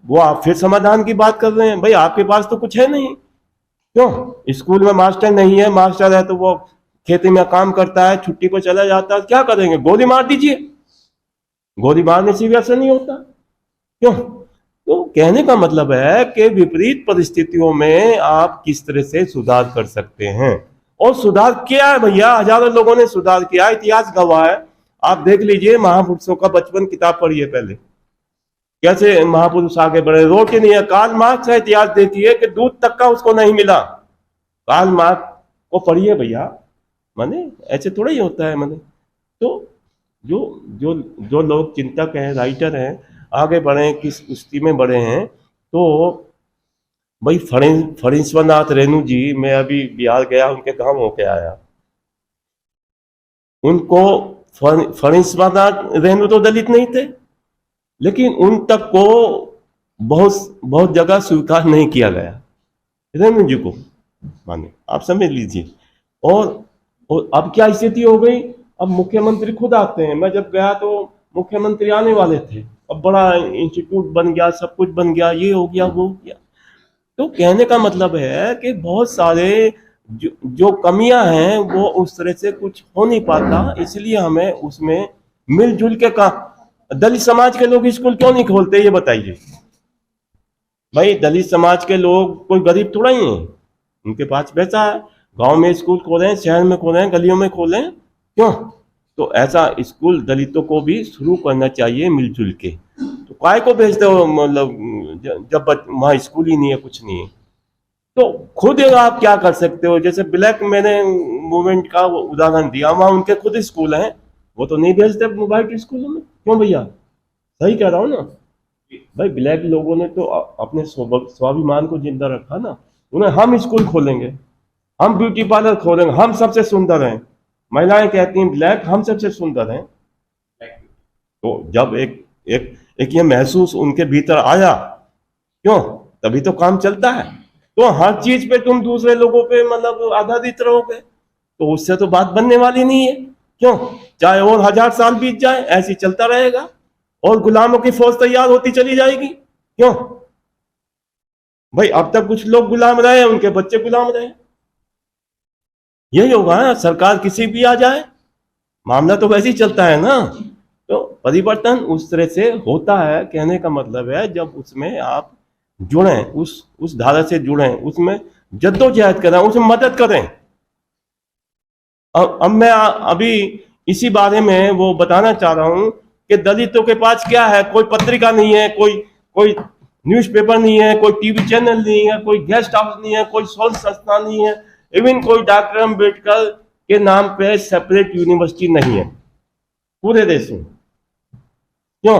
वो आप फिर समाधान की बात कर रहे हैं। भाई आपके पास तो कुछ है नहीं, क्यों? स्कूल में मास्टर नहीं है, मास्टर है तो वो खेती में काम करता है, छुट्टी को चला जाता है, क्या करेंगे? गोली मार दीजिए, गोली मारने से भी असर नहीं होता। क्यों? तो कहने का मतलब है कि विपरीत परिस्थितियों में आप किस तरह से सुधार कर सकते हैं, और सुधार किया है भैया, हजारों लोगों ने सुधार किया, इतिहास गवाह है। आप देख लीजिए, महापुरुषों का बचपन किताब पढ़िए पहले, कैसे महापुरुष आगे बढ़े। रोटी नहीं है, कार्ल मार्क्स का इतिहास देखिए कि दूध तक का उसको नहीं मिला। कार्ल मार्क्स को पढ़िए भैया, माने ऐसे थोड़ा ही होता है। माने तो जो जो जो लोग चिंतक हैं, राइटर हैं, आगे बढ़े, किस कुश्ती में बढ़े हैं, तो भाई फणीश्वरनाथ रेणु जी, मैं अभी बिहार गया, उनके गांव होके आया। उनको फणीश्वरनाथ रेणु तो दलित नहीं थे, लेकिन उन तक को बहुत जगह स्वीकार नहीं किया गया रेणु जी को, माने आप समझ लीजिए। और अब क्या स्थिति हो गई? अब मुख्यमंत्री खुद आते हैं। मैं जब गया तो मुख्यमंत्री आने वाले थे, अब बड़ा इंस्टीट्यूट बन गया, सब कुछ बन गया, ये हो गया, वो हो गया। तो कहने का मतलब है कि बहुत सारे जो कमियां हैं वो उस तरह से कुछ हो नहीं पाता, इसलिए हमें उसमें मिलजुल के काम। दलित समाज के लोग स्कूल क्यों नहीं खोलते, ये बताइए भाई। दलित समाज के लोग कोई गरीब थोड़ा ही है, उनके पास पैसा है, गांव में स्कूल खोलें, शहर में खोलें, गलियों में खोलें, क्यों? तो ऐसा स्कूल दलितों को भी शुरू करना चाहिए मिलजुल के। तो काय को भेजते हो, मतलब जब वहां स्कूल ही नहीं है, कुछ नहीं है। तो खुद आप क्या कर सकते हो? जैसे ब्लैक मैंने मूवमेंट का उदाहरण दिया, वहां उनके खुद स्कूल हैं, वो तो नहीं भेजते मोबाइल स्कूलों में। क्यों भैया? सही कह रहा हूँ ना भाई? ब्लैक लोगों ने तो अपने स्वाभिमान को जिंदा रखा ना। उन्हें हम स्कूल खोलेंगे, हम ब्यूटी पार्लर खोलेंगे, हम सबसे सुंदर हैं। महिलाएं कहती हैं ब्लैक हम सबसे सुंदर हैं। तो जब एक ये महसूस उनके भीतर आया, क्यों? तभी तो काम चलता है। तो हर चीज पे तुम दूसरे लोगों पे मतलब आधारित रहोगे तो उससे तो बात बनने वाली नहीं है। क्यों? चाहे और 1000 साल बीत जाए, ऐसे चलता रहेगा और गुलामों की फौज तैयार होती चली जाएगी। क्यों भाई? अब तक कुछ लोग गुलाम रहे, उनके बच्चे गुलाम रहे, यही होगा ना। सरकार किसी भी आ जाए, मामला तो वैसे ही चलता है ना। तो परिवर्तन उस तरह से होता है, कहने का मतलब है जब उसमें आप जुड़ें, उस धारा से जुड़ें, उसमें जद्दोजहद करें, उसमें मदद करें। अब मैं अभी इसी बारे में वो बताना चाह रहा हूं कि दलितों के पास क्या है, कोई पत्रिका नहीं है, कोई न्यूज़पेपर नहीं है, कोई टीवी चैनल नहीं है, कोई गेस्ट हाउस नहीं है, कोई शोध संस्था नहीं है, इवन कोई डॉक्टर अम्बेडकर के नाम पे सेपरेट यूनिवर्सिटी नहीं है पूरे देश में। क्यों?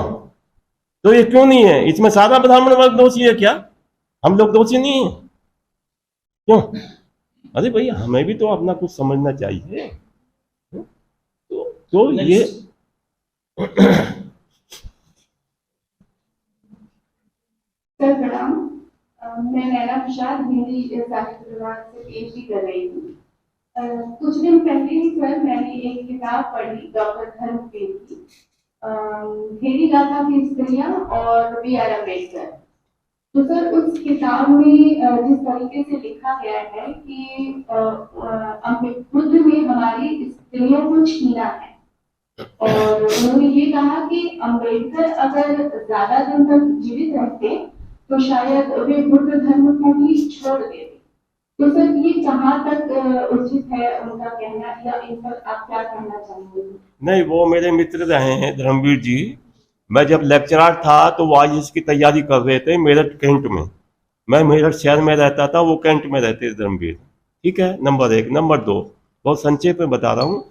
तो ये क्यों नहीं है? इसमें सारा ब्राह्मण वर्ग दोषी है क्या? हम लोग दोषी नहीं है? क्यों? अरे भाई हमें भी तो अपना कुछ समझना चाहिए। तो ये सर प्रणाम, मैं नैना प्रसाद हिंदी साहित्य विभाग से पीएचडी कर रही हूँ। कुछ दिन पहले ही सर मैंने एक किताब पढ़ी डॉक्टर धर्मवीर की, थेरी गाथा की स्त्रियां और बी.आर. अम्बेडकर। तो सर उस किताब में जिस तरीके से लिखा गया है कि बुद्ध ने हमारी स्त्रियों को छीना है, और उन्होंने ये कहा कि अम्बेडकर अगर ज्यादा दिन तक जीवित रहते तो शायद वे बुद्ध धर्म को भी छोड़ देते। तो सर ये कहाँ तक उचित है उनका कहना, या इन पर आप क्या कहना चाहेंगे? नहीं, वो मेरे मित्र रहे हैं धर्मवीर जी। मैं जब लेक्चरर था तो वो आईएएस की तैयारी कर रहे थे मेरठ कैंट में। मैं मेरठ शहर में रहता था, वो कैंट में रहते थे धर्मवीर। ठीक है, नंबर 1। नंबर 2, बहुत संक्षेप में बता रहा हूँ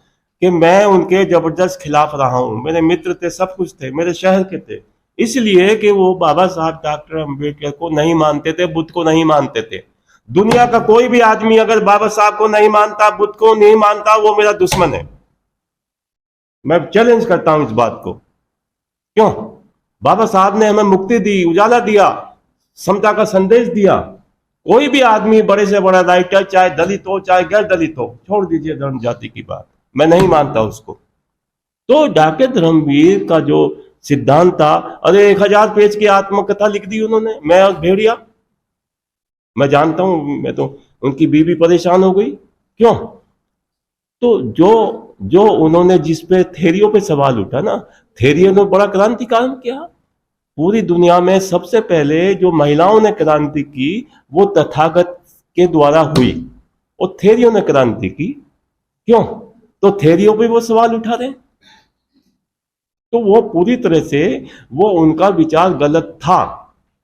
कि मैं उनके जबरदस्त खिलाफ रहा हूँ। मेरे मित्र थे, सब कुछ थे, मेरे शहर के थे, इसलिए कि वो बाबा साहब डॉक्टर अम्बेडकर को नहीं मानते थे, बुद्ध को नहीं मानते थे। दुनिया का कोई भी आदमी अगर बाबा साहब को नहीं मानता, बुद्ध को नहीं मानता, वो मेरा दुश्मन है। मैं चैलेंज करता हूं इस बात को। क्यों? बाबा साहब ने हमें मुक्ति दी, उजाला दिया, समता का संदेश दिया। कोई भी आदमी, बड़े से बड़ा राइटर, चाहे दलित हो चाहे गैर दलित हो, छोड़ दीजिए धर्म जाति की बात, मैं नहीं मानता उसको। तो डॉक्टर धर्मवीर का जो सिद्धांत था, अरे 1000 पेज की आत्मकथा लिख दी उन्होंने, मैं और भेड़िया। मैं जानता हूं, मैं तो उनकी बीवी परेशान हो गई। क्यों? तो जो उन्होंने जिस पे थेरियों पे सवाल उठा ना, थेरियों ने बड़ा क्रांतिकारी किया। पूरी दुनिया में सबसे पहले जो महिलाओं ने क्रांति की वो तथागत के द्वारा हुई, और थेरियों ने क्रांति की। क्यों? तो थेरियों पे वो सवाल उठा रहे। तो वो पूरी तरह से वो उनका विचार गलत था।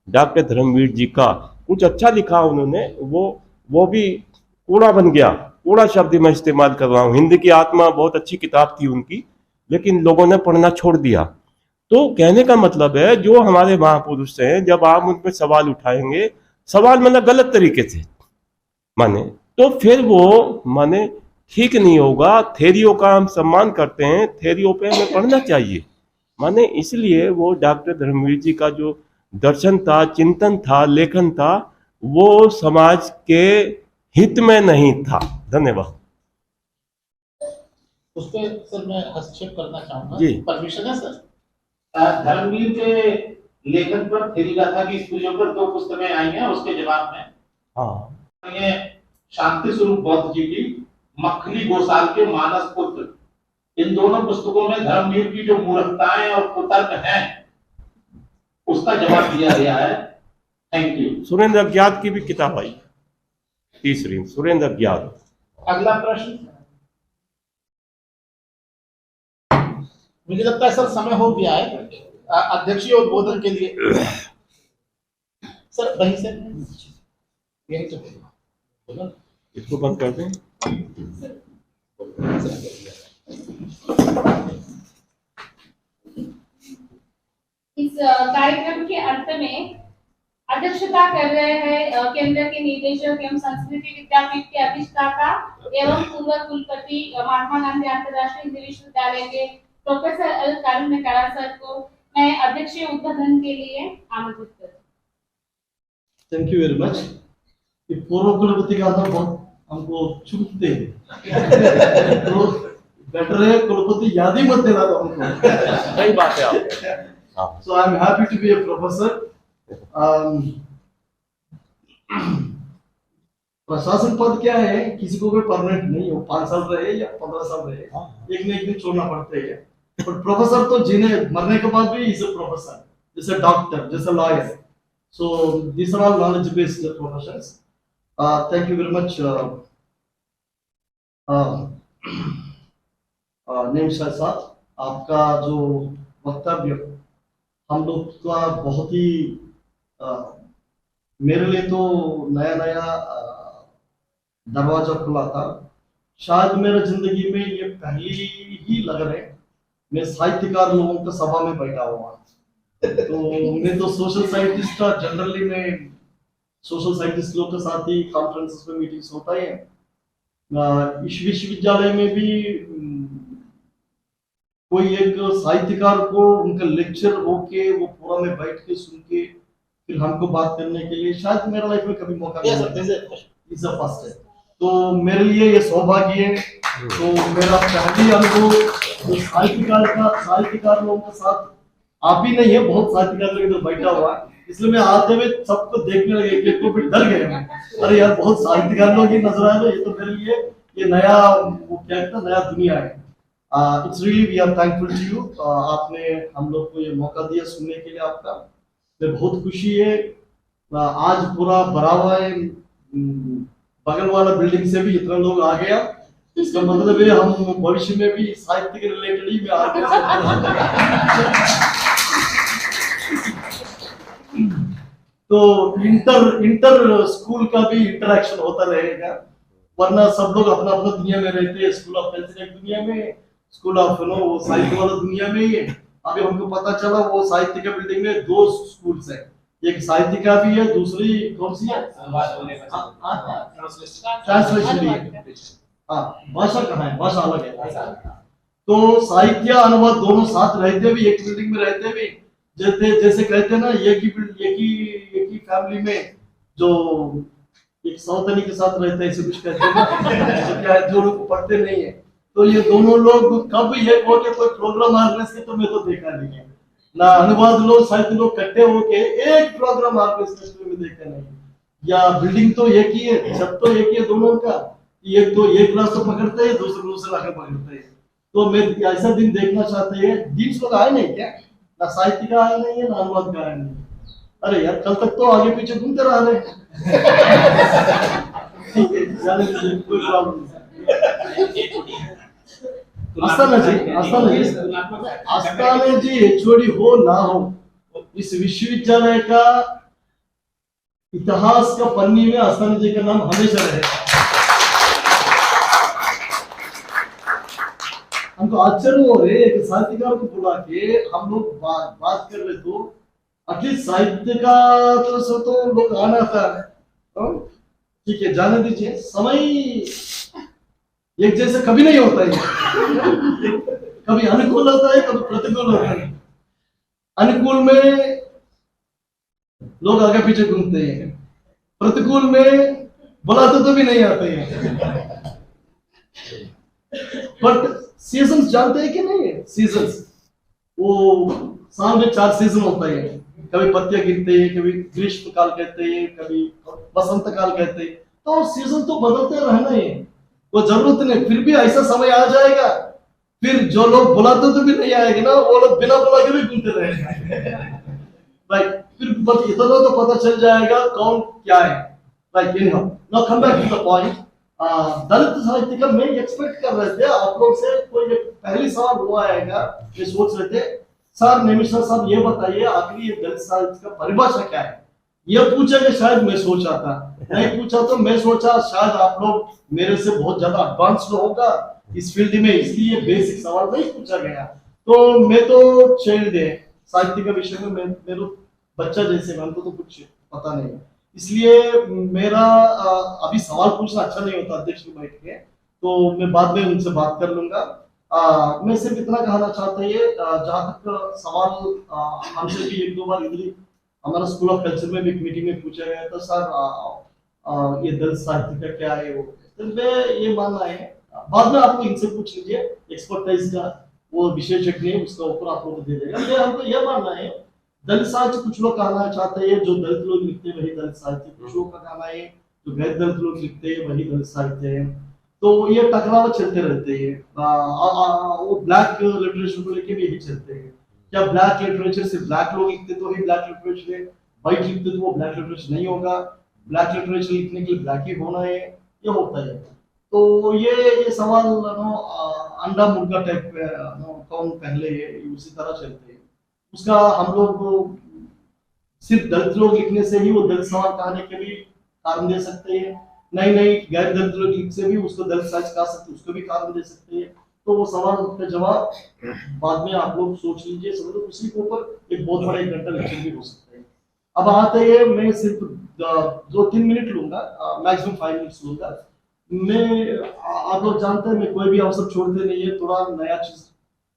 डॉक्टर धर्मवीर जी का कुछ अच्छा लिखा उन्होंने, वो भी कूड़ा बन गया। कूड़ा शब्द मैं इस्तेमाल कर रहा हूँ। हिंदी की आत्मा बहुत अच्छी किताब थी उनकी, लेकिन लोगों ने पढ़ना छोड़ दिया। तो कहने का मतलब है, जो हमारे महापुरुष हैं, जब आप उन पर सवाल उठाएंगे, सवाल मतलब गलत तरीके से माने, तो फिर वो माने ठीक नहीं होगा। थेरियों का हम सम्मान करते हैं, थेरियों पे हमें पढ़ना चाहिए माने। इसलिए वो डॉक्टर धर्मवीर जी का जो दर्शन था, चिंतन था, लेखन था, वो समाज के हित में नहीं था। धन्यवाद। उस पर सर मैं हस्तक्षेप करना चाहूंगा, जी परमिशन है सर? धर्मवीर के लेखन पर थेरी गाथा की स्त्रियों पर 2 पुस्तकें आई हैं, उसके जवाब में हाँ, ये शांति स्वरूप बौद्ध जी की मखली गोसाल के मानस पुत्र, इन दोनों पुस्तकों में धर्मवीर की जो मूर्खताएं और कुतर्क हैं उसका जवाब दिया गया है। Thank you. सुरेंद्र अज्ञात की भी किताब आई, तीसरी, सुरेंद्र अज्ञात। अगला प्रश्न। मुझे लगता है सर समय हो गया है अध्यक्षीय उद्बोधन के लिए। सर वहीं से यही तो इसको बंद कर दें। इस कार्यक्रम के अंत में अध्यक्षता कर रहे हैं केंद्र के निदेशक एवं संस्कृति विद्यापीठ के अधिष्ठाता एवं पूर्व कुलपति महात्मा गांधी अंतर्राष्ट्रीय हिंदी विश्वविद्यालय के प्रोफेसर एल कारुण्यकारा सर को मैं अध्यक्षीय उद्बोधन के लिए आमंत्रित करती हूं। Thank you very much. पूर्व कुलपति का तो बहुत हमको चुभते हैं तो बेटर है कुलपति याद ही मत देना तो हमको। सही बात है आप। So I'm happy to be a professor. प्रशासन पद क्या है, किसी को कोई परमानेंट नहीं हो, 5 साल रहे या 15 साल रहे, एक न एक दिन छोड़ना पड़ता है। पर प्रोफेसर तो जिन्हें मरने के बाद भी इज अ प्रोफेसर, जैसे डॉक्टर, जैसे lawyer. So this are all knowledge based professions. Thank you very much Nemshah sahab, आपका जो वक्तव्य हम लोग का बहुत ही मेरे लिए तो नया नया दरवाजा खुला था। शायद मेरे जिंदगी में ये पहली ही लग रहे मैं साहित्यकार लोगों के सभा में बैठा हुआ। तो मैं तो सोशल साइंटिस्ट था, जनरली मैं सोशल साइंटिस्ट लोग के साथ ही कॉन्फ्रेंसेस में मीटिंग्स होता है। इस विश्वविद्यालय में भी कोई एक साहित्यकार को उनका लेक्चर होके वो पूरा में बैठ के सुन के फिर हमको बात करने के लिए शायद मेरा लाइफ में कभी मौका नहीं मिला। इस फर्स्ट है, तो मेरे लिए ये सौभाग्य है। तो मेरा पहली अनुभव तो साहित्यकार लोगों के साथ आप ही नहीं है, बहुत साहित्यकार लोग इधर बैठा हुआ है, इसलिए मैं आते हुए सबको देखने लगे कि को भी डर गए मैं, अरे यार बहुत साहित्यकार लोग ही नजर आए, ये तो मेरे लिए ये नया वो क्या कहता नया दुनिया है। It's really we are thankful to you, आपने हम लोग को ये मौका दिया सुनने के लिए, आपका मैं बहुत खुशी है। आज पूरा भरा हुआ है, बगल वाला बिल्डिंग से भी इतना लोग आ गया, इसका मतलब है हम भविष्य में भी साहित्य के रिलेटेड ही में आ गए। तो इंटर स्कूल का भी इंटरेक्शन होता रहेगा, वरना सब लोग अपना अपना दुनिया में रहते हैं। स्कूल ऑफ कल्चर एक दुनिया में, स्कूल ऑफ वो साहित्य वाला दुनिया में ही है। अभी हमको पता चला वो साहित्य के बिल्डिंग में 2 स्कूल्स है, एक साहित्य का भी है, दूसरी कौन सी है ट्रांसलेशन भी है। हाँ, भाषा कहाँ है, भाषा अलग है। तो साहित्य अनुवाद दोनों साथ रहते भी, एक बिल्डिंग में रहते भी, जैसे कहते हैं ना एक ही फैमिली में जो एक सौतनी के साथ रहते हैं, ऐसे कुछ कहते हैं ना। क्या है, जो लोग पढ़ते नहीं है, तो ये दोनों लोग कब एक होके कोई प्रोग्राम ऑर्गेनाइज करते तो मैं तो देखा नहीं है ना। अनुवाद लोग साहित्य लोग इकट्ठे होके एक प्रोग्राम ऑर्गेनाइज करते में देखा नहीं। या बिल्डिंग तो एक ही है, छत तो एक ही है दोनों का, एक तो एक रास्ता पकड़ते हैं, दूसरे रास्ते पकड़ते हैं। तो मैं ऐसा दिन देखना चाहते हैं। दिन लोग आए नहीं क्या, ना साहित्य का आए नहीं है, ना अनुवाद का आए नहीं। अरे यार कल तक तो आगे पीछे घूमते रह रहे। ठीक है, कोई प्रॉब्लम नहीं। आस्थाना जी एचओडी हो ना हो, इस विश्वविद्यालय का इतिहास का पन्नी में आस्थाना जी का नाम हमेशा रहेगा। हमको आश्चर्य हो रहे एक साहित्यकार को बुला के हम लोग बात कर रहे, तो एटलीस्ट साहित्य का तो लोग आना था। ठीक है, जाने दीजिए, समय एक जैसे कभी नहीं होता है, कभी अनुकूल होता है, कभी प्रतिकूल होता है। अनुकूल में लोग आगे पीछे घूमते हैं, प्रतिकूल में बुलाते तो भी नहीं आते हैं। बट सीजन्स जानते हैं कि नहीं है, सीजन्स वो साल में 4 सीजन होता है। कभी पत्तियां गिरते हैं, कभी ग्रीष्म काल कहते हैं, कभी वसंत काल कहते हैं। तो सीजन तो बदलते रहना है, वो जरूरत नहीं। फिर भी ऐसा समय आ जाएगा, फिर जो लोग बुलाते तो भी नहीं आएंगे ना, वो लोग बिना बुला के भी घूमते रहेंगे। राइट, फिर बस इतना तो पता चल जाएगा कौन क्या है। Right, anyhow now come back to the point. Dalit साहित्य का मैं एक्सपेक्ट कर रहे थे आप लोग से कोई पहली सवाल हुआ आएगा। ये सोच रहे थे सर नेमिशा साहब ये बताइए आखिर ये दलित साहित्य का परिभाषा क्या है। ये पूछेंगे शायद मैं सोचा था, नहीं पूछा तो मैं सोचा शायद आप लोग मेरे से बहुत ज्यादा एडवांस्ड होगा इस फील्ड में, इसलिए बेसिक सवाल नहीं पूछा गया। तो मैं तो चाइल्ड है, साहित्य के विषय में मेरे बच्चा जैसे, हमको तो कुछ पता नहीं है, इसलिए मेरा अभी सवाल पूछना अच्छा नहीं होता अध्यक्ष में बैठ के, तो मैं बाद में उनसे बात कर लूंगा। मैं सिर्फ इतना कहना चाहता है, जहाँ तक सवाल हमसे भी 1-2 बार इधर हमारा स्कूल ऑफ कल्चर में भी एक मीटिंग में पूछा गया था, सर ये दलित साहित्य का क्या है वो, तो मैं ये मानना है बाद में आप लोग इनसे पूछ लीजिए, एक्सपर्टाइज का वो विशेषज्ञ है उसका ऊपर आप लोग दे देगा। मैं हमको ये मानना है दलित साहित्य कुछ लोग कहना चाहते हैं जो दलित लोग लिखते वही दलित साहित्य, कुछ लोग का कहना है जो गैर दलित लोग लिखते हैं वही दलित साहित्य है। तो ये टकराव चलते रहते हैं। वो ब्लैक लिटरेचर को लेके भी यही चलते हैं। क्या ब्लैक लिटरेचर से ब्लैक लोग लिखते तो ही ब्लैक लिटरेचर है, व्हाइट लिखते तो वो ब्लैक लिटरेचर नहीं होगा, ब्लैक लिटरेचर लिखने के लिए ब्लैक ही होना है, ये होता है। तो ये सवाल अंडा मुर्गा टाइप कौन पहले है, उसी तरह चलते हैं। उसका हम लोग सिर्फ दलित लोग लिखने से ही वो दलित सवाल कहने के भी कारण दे सकते हैं, नहीं गैर दलित लोग लिख से भी उसको दलित साहित्य कह सकते, उसको भी कारण दे सकते हैं। तो वो सवाल का जवाब बाद में आप लोग सोच लीजिए, समझो उसी के ऊपर एक बहुत बड़ा 1 घंटा लेक्चर भी हो सकता है। अब आते हैं, मैं सिर्फ 2-3 मिनट लूंगा, मैक्सिमम 5 मिनट्स लूंगा। मैं आप लोग जानते हैं मैं कोई भी अवसर छोड़ते नहीं है, थोड़ा नया चीज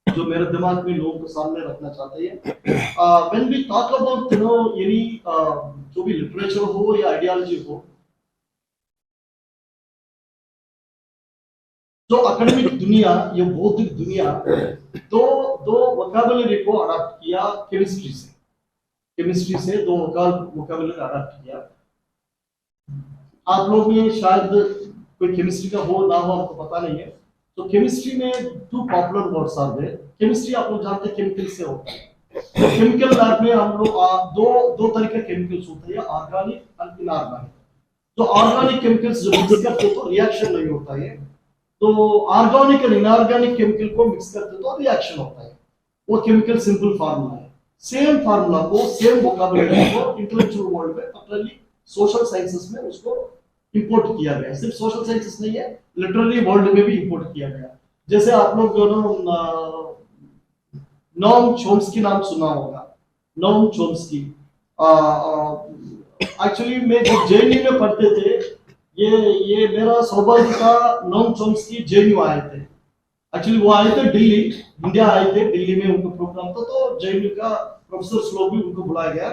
जो मेरे दिमाग में लोगों को सामने रखना चाहते हैं। When we talk about any जो भी लिटरेचर हो या आइडियोलॉजी हो, जो एकेडमिक दुनिया या बौद्धिक दुनिया दो वोकैबुलरी को अडॉप्ट किया केमिस्ट्री से 2 वोकैबुलरी अडॉप्ट किया। आप लोग में शायद कोई केमिस्ट्री का हो ना हो आपको पता नहीं है। तो केमिस्ट्री में 2 popular words are there. Chemistry आप लोग जानते हैं केमिकल से होता है। तो केमिकल लैब में हम लोग दो तरह के केमिकल्स होते हैं, ऑर्गेनिक और इनऑर्गेनिक। तो ऑर्गेनिक केमिकल्स जो मिक्स करते हैं तो रिएक्शन नहीं होता है, तो ऑर्गेनिक और इनऑर्गेनिक केमिकल को मिक्स करते तो रिएक्शन होता है। वो केमिकल सिंपल फार्मूला है। सेम फार्मूला को, सेम वोकैबुलरी को इंटेलेक्चुअल वर्ल्ड में, पर्टिकुलरली सोशल साइंसेस में उसको इंपोर्ट किया गया। सिर्फ सोशल साइंसेस नहीं है, लिटरली वर्ल्ड में भी इंपोर्ट किया गया। जैसे आप लोग नोम चोम्स्की नाम सुना होगा। नोम चोम्स्की एक्चुअली मैं जब जेएनयू में पढ़ते थे, ये मेरा सौभाग्य था, नोम चोम्स्की जेएनयू आए थे। एक्चुअली वो आए थे दिल्ली, इंडिया आए थे, दिल्ली में उनका प्रोग्राम था, तो जेएनयू का प्रोफेसर लोग भी उनको बुलाया गया।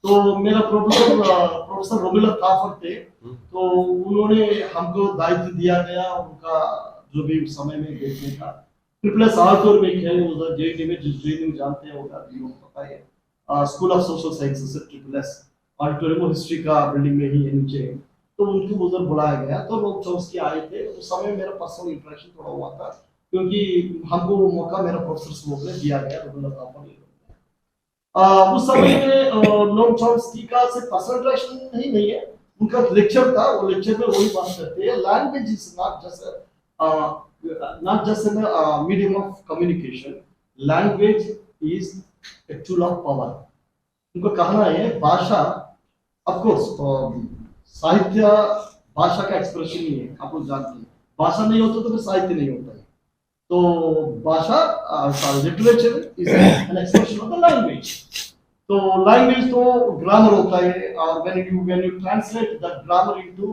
तो मेरा प्रोफेसर रोमिला ताफर थे, तो उन्होंने हमको दायित्व दिया गया उनका जो भी उस समय में देखने का। ट्रिपल आउटडोर में खेले उधर जेएनयू में, जिस जेएनयू जानते होगा पता है, school of social sciences triple S auditorium history का बिल्डिंग में ही है नीचे। तो उनको उधर बुलाया गया, तो लोग चौंसकी आए थे। उस समय मेरा पर्सनल इंटरेक्शन थोड़ा हुआ था, क्योंकि हमको वो मौका मेरा प्रोफेसर लोग ने दिया गया। उस समय में नोम चोम्स्की का सिर्फ पर्सनल इंटरेक्शन ही नहीं है, उनका लेक्चर था। वो लेक्चर में वही बात करते हैं, language is not just an medium of communication, language is a tool of power. उनको कहना है भाषा, ऑफ कोर्स साहित्य भाषा का एक्सप्रेशन ही है, आप लोग जानते हैं। भाषा नहीं होता तो फिर साहित्य नहीं होता है। तो भाषा literature is an expression of the language. तो लैंग्वेज तो ग्रामर होता है, और when you translate that grammar into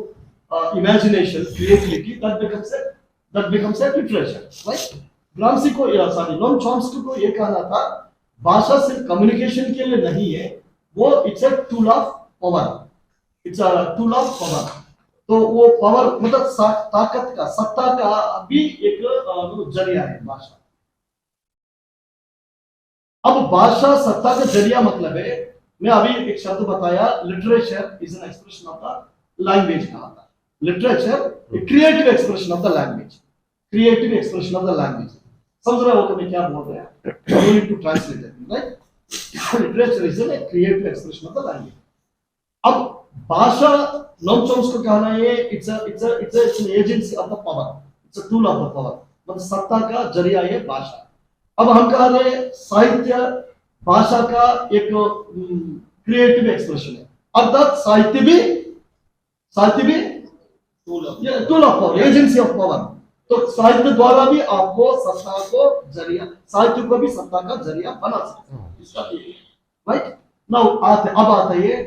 imagination, creativity, that becomes a literature, right. Gramsci को नोम चोम्स्की को ये कहना था, भाषा सिर्फ कम्युनिकेशन के लिए नहीं है, वो it's a tool of power, it's a tool of power. तो वो पावर मतलब ताकत का, सत्ता का भी एक जरिया है भाषा। अब भाषा सत्ता का जरिया मतलब है, मैं अभी एक शब्द बताया, literature is an expression of the language कहा था। Literature creative expression of the language, creative expression of the language. समझ रहे हो तो मैं क्या बोल रहा हूं? Need to translate it, right. Literature is an creative expression of the language. अब भाषा, नोम चोम्स्की को कहना है, it's an agency of the power, it's a tool of the power, मतलब सत्ता का जरिया है भाषा। अब हम कह रहे हैं साहित्य भाषा का एक क्रिएटिव एक्सप्रेशन है, अर्थात साहित्य भी tool of power, agency of power. तो साहित्य द्वारा भी आपको सत्ता को जरिया, साहित्य को भी सत्ता का जरिया बना सकते हैं, इसका राइट। नाउ अब आते हैं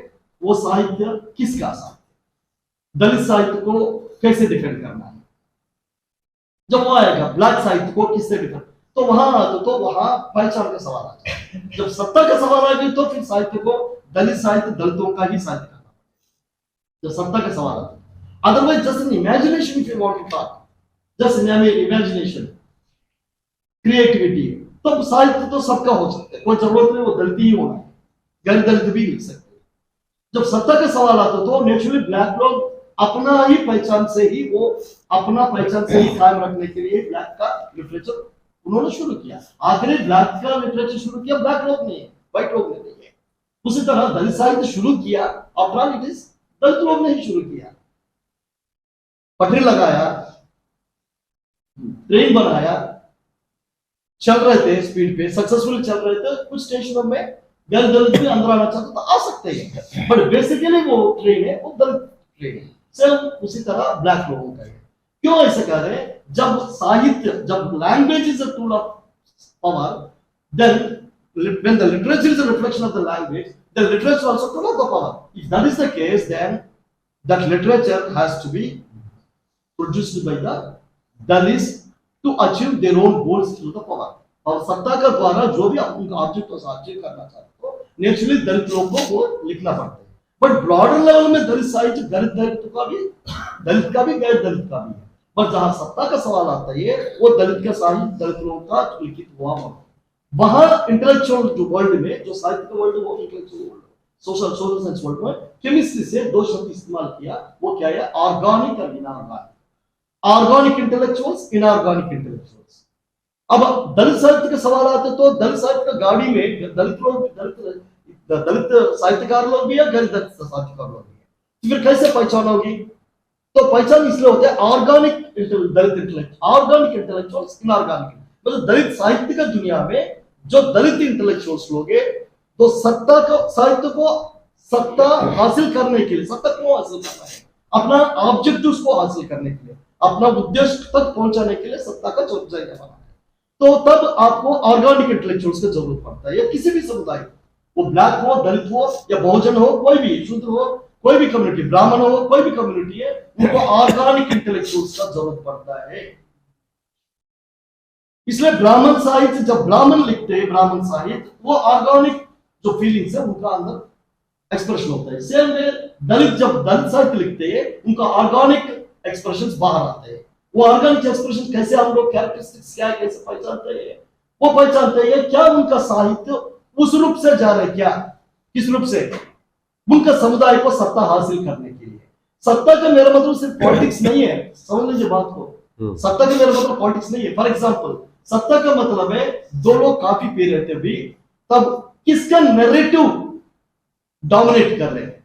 वो साहित्य किसका साहित्य, दलित साहित्य को कैसे डिफेंड करना है। जब वो आएगा ब्लैक साहित्य को किससे डिफेंड, तो वहां पहचान का सवाल आता है। जब सत्ता का सवाल आएगा तो फिर साहित्य को दलित साहित्य, दलितों का ही साहित्य करना पड़ेगा, जब सत्ता का सवाल आता है। Otherwise just an imagination, if you want to talk just in imagination, creativity, तो साहित्य तो सबका हो सकता है, कोई जरूरत नहीं वो दलित ही होना है, गैर दलित भी लिख सकते हैं। जब सत्ता का सवाल आता तो नेचुरली ब्लैक लोग अपना ही पहचान से ही वो अपना पहचान से ही कायम रखने के लिए ब्लैक का लिटरेचर उन्होंने शुरू किया। आखिर ब्लैक का लिटरेचर शुरू किया ब्लैक लोग ने, व्हाइट लोग ने नहीं है। उसी तरह दलित साहित्य शुरू किया आफ्टर इट इज दलित लोग ने ही शुरू किया। पटरी लगाया, ट्रेन बनाया, चल रहे थे स्पीड पे, सक्सेसफुल चल रहे थे। कुछ स्टेशनों में गैर दलित भी अंदर आना चाहते तो आ सकते हैं, बट बेसिकली वो ट्रेन है वो दलित ट्रेन है। सेम उसी तरह ब्लैक लोगों का है। क्यों ऐसे कह रहे हैं? जब साहित्य, जब language is a tool of power, then when the literature is a reflection of the language, the literature also tool of the power. If that is the case, then that literature has to be produced by the Dalits to achieve their own goals through the power. और सत्ता का द्वारा जो भी उनका object को achieve करना चाहते हो, नेचुरली दलित लोगों को वो लिखना पड़ता है। बट ब्रॉडर लेवल में दलित साहित्य दलित का भी गैर दलित का भी है। पर जहां सत्ता का सवाल आता है वो दलित का साहित्य दलित लोगों का लिखित हुआ हो। वहां इंटेलेक्चुअल जो वर्ल्ड में, जो साहित्य का वर्ल्ड वो intellectual world, social science world में केमिस्ट्री से दो शब्द इस्तेमाल किया। वो क्या है? ऑर्गेनिक और inorganic. Organic intellectuals, inorganic intellectuals. अब दलित साहित्य के सवाल आते तो दलित साहित्य का गाड़ी में दलित लोग, दलित साहित्यकार लोग भी है, गैर दलित साहित्यकार लोग भी है। तो फिर कैसे पहचान होगी? तो पहचान इसलिए होता है ऑर्गेनिक दलित इंटेलेक्चुअल, ऑर्गेनिक इंटेलेक्चुअल्स, इनऑर्गेनिक। मतलब दलित साहित्य का दुनिया में जो दलित इंटेलेक्चुअल्स लोग हैं, तो सत्ता को, साहित्य को सत्ता हासिल करने के लिए, सत्ता क्यों हासिल करना है? अपना ऑब्जेक्टिव्स को हासिल करने के लिए, अपना उद्देश्य तक पहुंचाने के लिए सत्ता का जरिया बना है। तो तब आपको ऑर्गेनिक इंटेलेक्चुअल्स की जरूरत पड़ता है। या किसी भी समुदाय, वो ब्लैक हो, दलित हो या बहुजन हो, कोई भी शूद्र हो, कोई भी कम्युनिटी, ब्राह्मण हो, कोई भी कम्युनिटी है, उनको ऑर्गेनिक इंटेलेक्चुअल्स का जरूरत पड़ता है। इसलिए ब्राह्मण साहित्य, जब ब्राह्मण लिखते हैं ब्राह्मण साहित्य, वो ऑर्गेनिक जो फीलिंग्स है उनका अंदर एक्सप्रेशन होता है। सेम वे दलित जब दलित साहित्य लिखते हैं, उनका ऑर्गेनिक एक्सप्रेशंस बाहर आते हैं। वो ऑर्गेनिक एक्सप्रेशन कैसे, हम लोग कैरेक्टरिस्टिक्स क्या है, कैसे पहचानते हैं? वो पहचानते हैं क्या उनका साहित्य उस रूप से जा रहा है, क्या किस रूप से, उनका समुदाय को सत्ता हासिल करने के लिए। सत्ता का मेरा मतलब सिर्फ पॉलिटिक्स नहीं है, समझ लीजिए बात को। सत्ता का मेरा मतलब पॉलिटिक्स नहीं है। फॉर एग्जाम्पल, सत्ता का मतलब है दो लोग काफी पी रहे थे भी, तब किसका नैरेटिव डोमिनेट कर रहे हैं,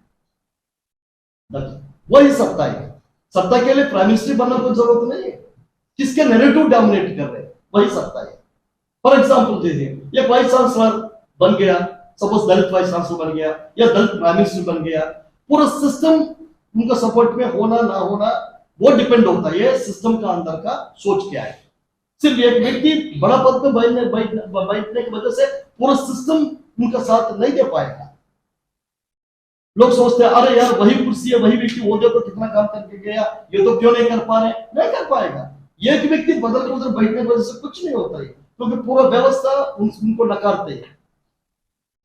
वही सत्ता है। सत्ता के लिए प्राइम मिनिस्टर बनना कोई जरूरत नहीं है, किसके नैरेटिव डोमिनेट कर रहे हैं वही सत्ता है। फॉर एग्जाम्पल दीजिए, एक वाइस चांसलर बन गया, सपोज दलित वाइस चांसलर बन गया या दलित प्राइम मिनिस्टर बन गया, पूरा सिस्टम उनका सपोर्ट में होना ना होना वो डिपेंड होता है सिस्टम का अंदर का सोच क्या है। सिर्फ एक व्यक्ति बड़ा पद पे बैठने की वजह से पूरा सिस्टम उनका साथ नहीं दे पाएगा। लोग सोचते हैं अरे यार वही कुर्सी है, वही व्यक्ति वो देखो कितना काम करके गया, ये तो क्यों नहीं कर पा रहे? नहीं कर पाएगा। एक व्यक्ति बदल के उधर बैठने की वजह से कुछ नहीं होता है, क्योंकि पूरा व्यवस्था उनको नकारते है।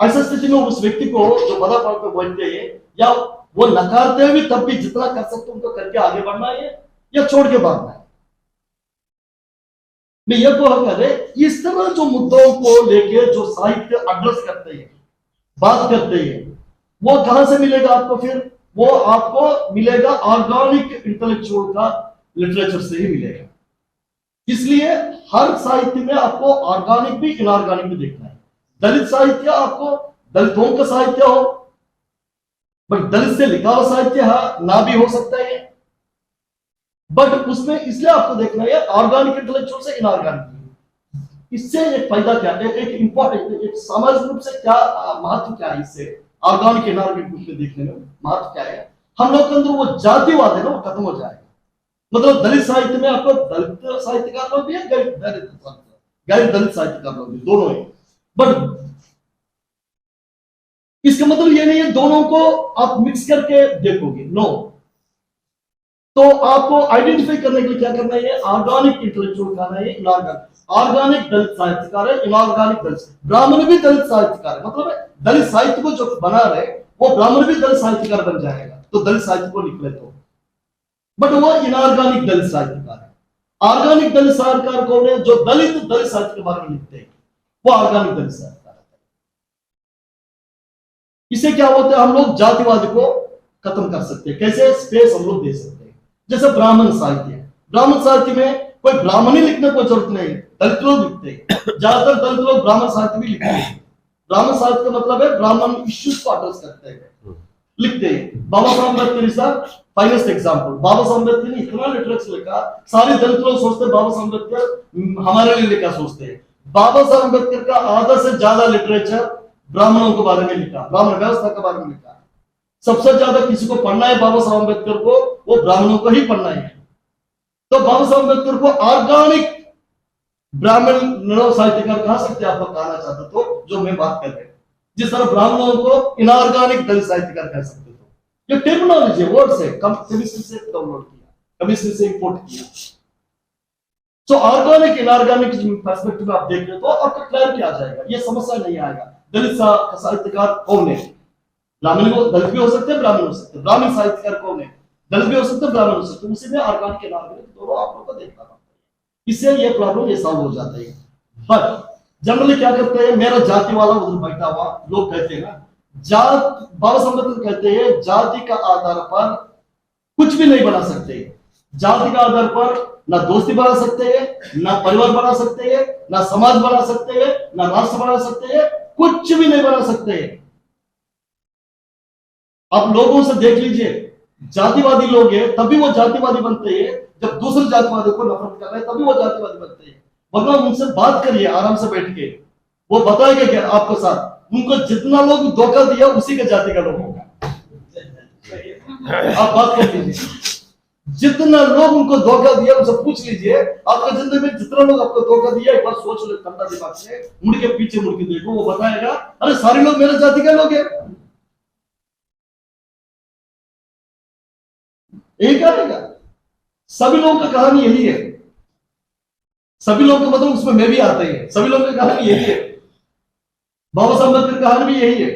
ऐसा स्थिति में उस व्यक्ति को जो बड़ा पद पे बैठते हैं या वो नकारते हुए तब भी जितना कर सकते उनको करके आगे बढ़ना है या छोड़ के भागना है। मैं ये कह रहे इस तरह जो मुद्दों को लेके जो साहित्य एड्रेस करते हैं, बात करते हैं, वो कहां से मिलेगा आपको? फिर वो आपको मिलेगा ऑर्गेनिक इंटेलेक्चुअल का लिटरेचर से ही मिलेगा। इसलिए हर साहित्य में आपको ऑर्गेनिक भी इनऑर्गेनिक भी देखना है। दलित साहित्य आपको दलितों का साहित्य हो, बट दलित से लिखा हुआ साहित्य ना भी हो सकता है, बट उसमें इसलिए आपको देखना है ऑर्गेनिक इंटेलेक्चुअल से इनऑर्गेनिक। इससे एक फायदा क्या है, एक इंपॉर्टेंट, एक सामाजिक रूप से क्या महत्व क्या है? इससे ऑर्गेनिक इनऑर्गेनिक रूप में देखने में महत्व क्या है? हम लोग के अंदर वो जातिवाद है ना, वो खत्म हो जाएगा। मतलब दलित साहित्य में आपको दलित साहित्यकार लोग भी है, गैर दलित साहित्यकार लोग भी, दोनों है। बट इसका मतलब ये नहीं है दोनों को आप मिक्स करके देखोगे, नो। तो आपको आइडेंटिफाई करने के लिए क्या करना है? ऑर्गेनिक इंटेलेक्चुअल करना है, इनऑर्गेनिक। ऑर्गेनिक दलित साहित्यकार है, इनऑर्गेनिक दलित। ब्राह्मण भी दलित साहित्यकार है, मतलब दलित साहित्य को जो बना रहे वो ब्राह्मण भी दलित साहित्यकार बन जाएगा, तो दलित साहित्य को लिख ले तो। बट वो इनऑर्गेनिक दलित साहित्यकार है। ऑर्गेनिक दलित साहित्यकार कौन है? जो दलित साहित्य के बारे में लिखते हैं, वो ऑर्गेनिक दलित साहित्यकार है। इससे क्या होता है? हम लोग जातिवाद को खत्म कर सकते हैं। कैसे स्पेस हम लोग दे सकते हैं। जैसे ब्राह्मण साहित्य, ब्राह्मण साहित्य में कोई ब्राह्मण ही लिखने को जरूरत नहीं, दलित लोग लिखते हैं। ज्यादातर दलित लोग ब्राह्मण साहित्य भी लिखते हैं। ब्राह्मण साहित्य का मतलब है ब्राह्मण इश्यूज को एड्रेस करते हैं, लिखते हैं। Baba Saheb Ambedkar is the finest example. Baba Saheb Ambedkar ने इतना लिटरेचर लिखा, सारे दलित लोग सोचते हैं बाबा साहब अम्बेडकर हमारे लिए लिखा सोचते हैं। बाबा साहब अम्बेडकर का आधा से ज्यादा लिटरेचर ब्राह्मणों के बारे में लिखा, ब्राह्मण व्यवस्था के बारे में लिखा। सबसे ज्यादा किसी को पढ़ना है बाबा साहब अम्बेडकर को, वो ब्राह्मणों को ही पढ़ना है। तो बाबा साहब अम्बेडकर को ऑर्गेनिक ब्राह्मण साहित्यकार कहा सकते हैं, आप लोग कहना चाहते तो, जो मैं बात कर रहे हैं। जिस तरह ब्राह्मणों को इनऑर्गेनिक दलित साहित्यकार कह सकते तो, ये टर्मिनोलॉजी है, वर्ड्स है, केमिस्ट्री से डाउनलोड किया, केमिस्ट्री से इंपोर्ट किया। तो ऑर्गेनिक इनऑर्गेनिक पर्सपेक्टिव में आप देख रहे तो आपको क्लियरिटी आ जाएगा, ये समस्या नहीं आएगा। दलित साहित्यकार कौन है? ब्राह्मण को दलित भी हो सकते हैं, ब्राह्मण हो सकते हैं। ब्राह्मण साहित्यकार कौन है? दलित भी हो सकते हैं, ब्राह्मण हो सकते हैं। उसी में ऑर्गेनिक इनऑर्गेनिक दोनों आप लोगों को देखना पड़ता है, इससे ये प्रॉब्लम ये सॉल्व हो जाता है। बट जनरली क्या करते हैं, मेरा जाति वाला उधर बैठा हुआ लोग कहते हैं ना, जात, बाबा साहब अम्बेडकर कहते हैं जाति का आधार पर कुछ भी नहीं बना सकते। जाति का आधार पर ना दोस्ती बना सकते हैं, ना परिवार बना सकते हैं, ना समाज बना सकते हैं, ना राष्ट्र बना सकते हैं, कुछ भी नहीं बना सकते हैं। आप लोगों से देख लीजिए, जातिवादी लोग हैं तभी वो जातिवादी बनते हैं, जब दूसरे जातिवादी को नफरत कर रहे हैं तभी वो जातिवादी बनते हैं। वरना उनसे बात करिए आराम से बैठ के, वो बताएंगे क्या आपको साथ, उनको जितना लोग धोखा दिया उसी के जाति का लोग होगा। आप बात कर लीजिए, जितना लोग उनको धोखा दिया उनसे पूछ लीजिए, आपका जिंदगी में जितना लोग आपको धोखा दिया, एक बार सोच लो ठंडा दिमाग से, मुड़ के पीछे मुड़ के देखो, वो बताएगा अरे सारे लोग मेरे जाति के लोग हैं। यही कहेगा, सभी लोगों का कहानी यही है। सभी लोग का मतलब उसमें मैं भी आता ही है, सभी लोगों की कहानी यही है। बाबा साहब अम्बेडकर की कहानी भी यही है।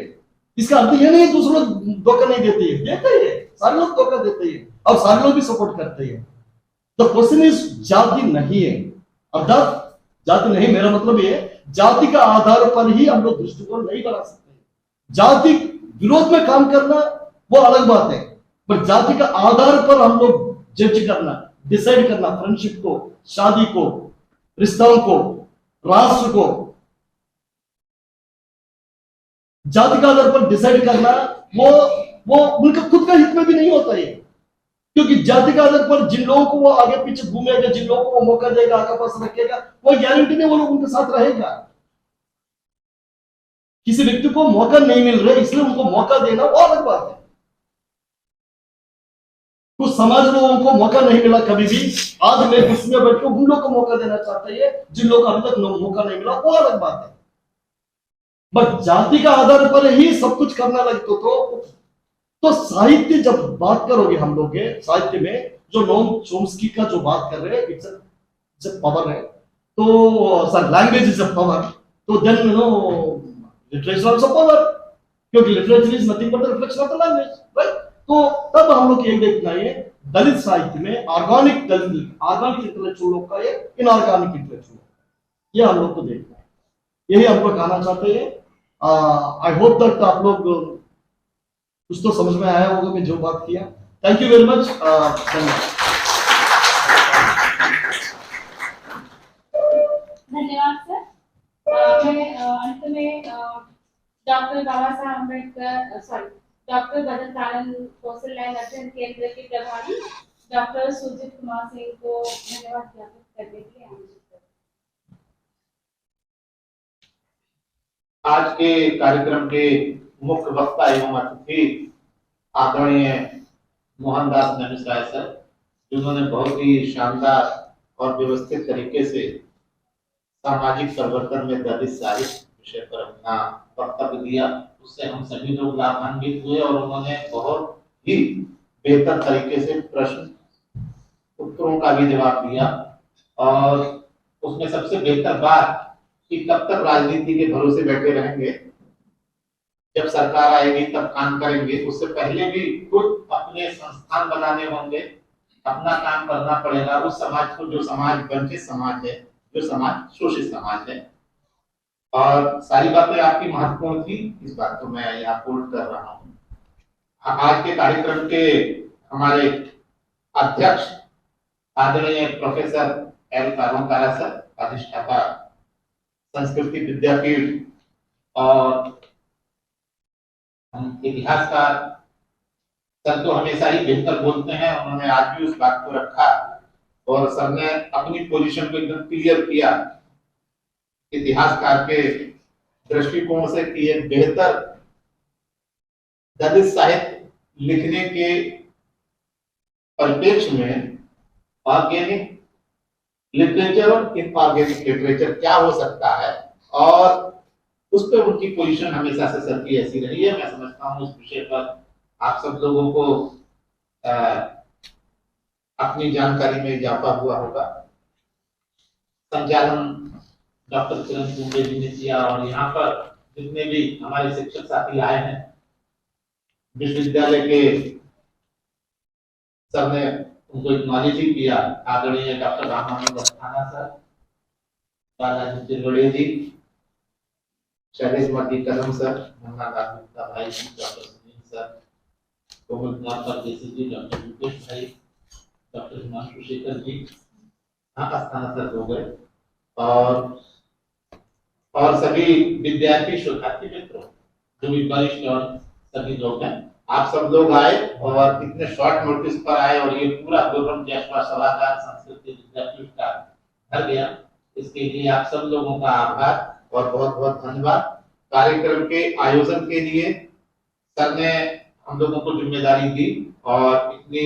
इसका अर्थ ये नहीं दूसरे लोग धोखा नहीं देते हैं, देते ही है, सारे लोग धोखा देते हैं और सारे लोग भी सपोर्ट करते हैं। तो क्वेश्चन इज जाति नहीं है, अर्थात जाति नहीं, मेरा मतलब ये जाति का आधार पर ही हम लोग दृष्टिकोण नहीं बना सकते। जाति विरोध में काम करना वो अलग बात है, पर जाति का आधार पर हम लोग जज करना, डिसाइड करना, फ्रेंडशिप को, शादी को, रिश्तों को, राष्ट्र को, जाति का आधार पर डिसाइड करना वो उनका खुद का हित में भी नहीं होता है। क्योंकि जाति का आधार पर जिन लोगों को वो आगे पीछे घूमेगा, जिन लोगों को वो मौका देगा, आगे पास रखेगा, वो गारंटी नहीं वो लोग उनके साथ रहेगा। किसी व्यक्ति को मौका नहीं मिल रहा है इसलिए उनको मौका देना वो अलग बात है। कुछ समाज लोगों को मौका नहीं मिला कभी भी, आज मैं कुर्सी में बैठ के उन लोगों को मौका देना चाहता है, जिन लोगों को अभी तक मौका नहीं मिला, वो अलग बात है। बट जाति का आधार पर ही सब कुछ करना लगता तो साहित्य जब बात करोगे हम लोग के साहित्य में, जो नोम चोम्स्की का जो बात कर रहे हैं, इट्स अ पावर है, तो sir language is a power, तो then no literature also power, क्योंकि literature is nothing but the reflection of the language, right. तो तब हम लोग ये देखना है दलित साहित्य में ऑर्गेनिक इंटेलेक्चुअल लोग का है, इनऑर्गेनिक इंटेलेक्चुअल, ये हम लोग को देखना है, यही हम लोग कहना चाहते हैं। आई होप दैट आप लोग कुछ तो समझ में आया होगा मैं जो बात किया। थैंक यू वेरी मच, धन्यवाद सर। मैं अंत में डॉक्टर बाबा साहब अम्बेडकर डॉक्टर बदन कौशल लैंड अध्ययन केंद्र के प्रभारी डॉक्टर सुजीत कुमार सिंह को धन्यवाद ज्ञापित करने के लिए आमंत्रित करते हैं। आज के कार्यक्रम के मुख्य वक्ता एवं अतिथि आदरणीय मोहनदास नमिसाय सर, जिन्होंने बहुत ही शानदार और व्यवस्थित तरीके से सामाजिक परिवर्तन में दलित साहित्य विषय पर अपना वक्तव्य दिया, उससे हम सभी लोग लाभान्वित हुए और उन्होंने बहुत ही बेहतर तरीके से प्रश्न उत्तरों का भी जवाब दिया। और उसमें सबसे बेहतर बात कि कब तक राजनीति के भरोसे बैठे रहेंगे, जब सरकार आएगी तब काम करेंगे, उससे पहले भी खुद अपने संस्थान बनाने होंगे, अपना काम करना पड़ेगा उस समाज को जो समाज वंचित समाज है, जो समाज शोषित समाज है। और सारी बातें आपकी महत्वपूर्ण थी, इस बात को मैं यहाँ कोट कर रहा हूँ। आज के कार्यक्रम के हमारे अध्यक्ष आदरणीय प्रोफेसर एल कारोंकारा सर, अधिष्ठाता संस्कृति विद्यापीठ और हम इतिहासकार सर तो हमेशा ही बेहतर बोलते हैं, उन्होंने आज भी उस बात को रखा और सर ने अपनी पोजीशन को एकदम क्लियर किया इतिहासकार के दृष्टिकोण से कि एक बेहतर दलित साहित्य लिखने के परिप्रेक्ष्य में ऑर्गेनिक लिटरेचर और इनऑर्गेनिक लिटरेचर क्या हो सकता है, और उस पर उनकी पोजीशन हमेशा से सर की ऐसी रही है। मैं समझता हूँ उस विषय पर आप सब लोगों को अपनी जानकारी में इजाफा हुआ होगा। संचालन डॉक्टर किरण कुंबले जी ने किया और यहाँ पर जितने भी हमारे शिक्षक साथी आए हैं, विश्वविद्यालय के सर ने उनको एक्नॉलेज ही किया, आदरणीय डॉक्टर रामानंद अस्थाना सर, बालाजी तिलवड़े जी, शैलेश मर्दी कदम सर, मुन्ना दास गुप्ता भाई, डॉक्टर सुनील सर, कोमल कुमार परदेसी जी, डॉक्टर मुकेश भाई, डॉक्टर हिमांशु शेखर जी, हाँ अस्थाना सर हो गए, और सभी विद्यार्थी शोधार्थी मित्रों जो भी वरिष्ठ और सभी लोग हैं, आप सब लोग आए और इतने शॉर्ट नोटिस पर आए और ये पूरा प्रोग्राम जशवा सभागार संस्कृति विद्यापीठ का भर गया। इसके लिए आप सब लोगों का आभार और बहुत बहुत धन्यवाद। कार्यक्रम के आयोजन के लिए सर ने हम लोगों को जिम्मेदारी दी और इतनी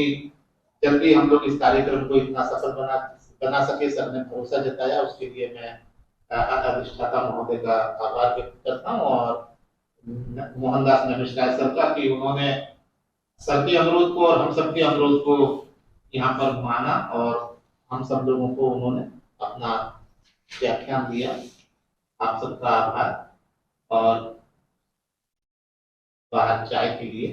जल्दी हम लोग इस कार्यक्रम को इतना सफल बना सके, सर ने भरोसा जताया, उसके लिए मैं अधिष्ठाता महोदय का आभार व्यक्त करता हूँ और मोहनदास नमिश्रा सर का कि उन्होंने सर के अनुरोध को और हम सबके अनुरोध को यहाँ पर माना और हम सब लोगों को उन्होंने अपना व्याख्यान दिया। आप सबका आभार और बाहर चाय के लिए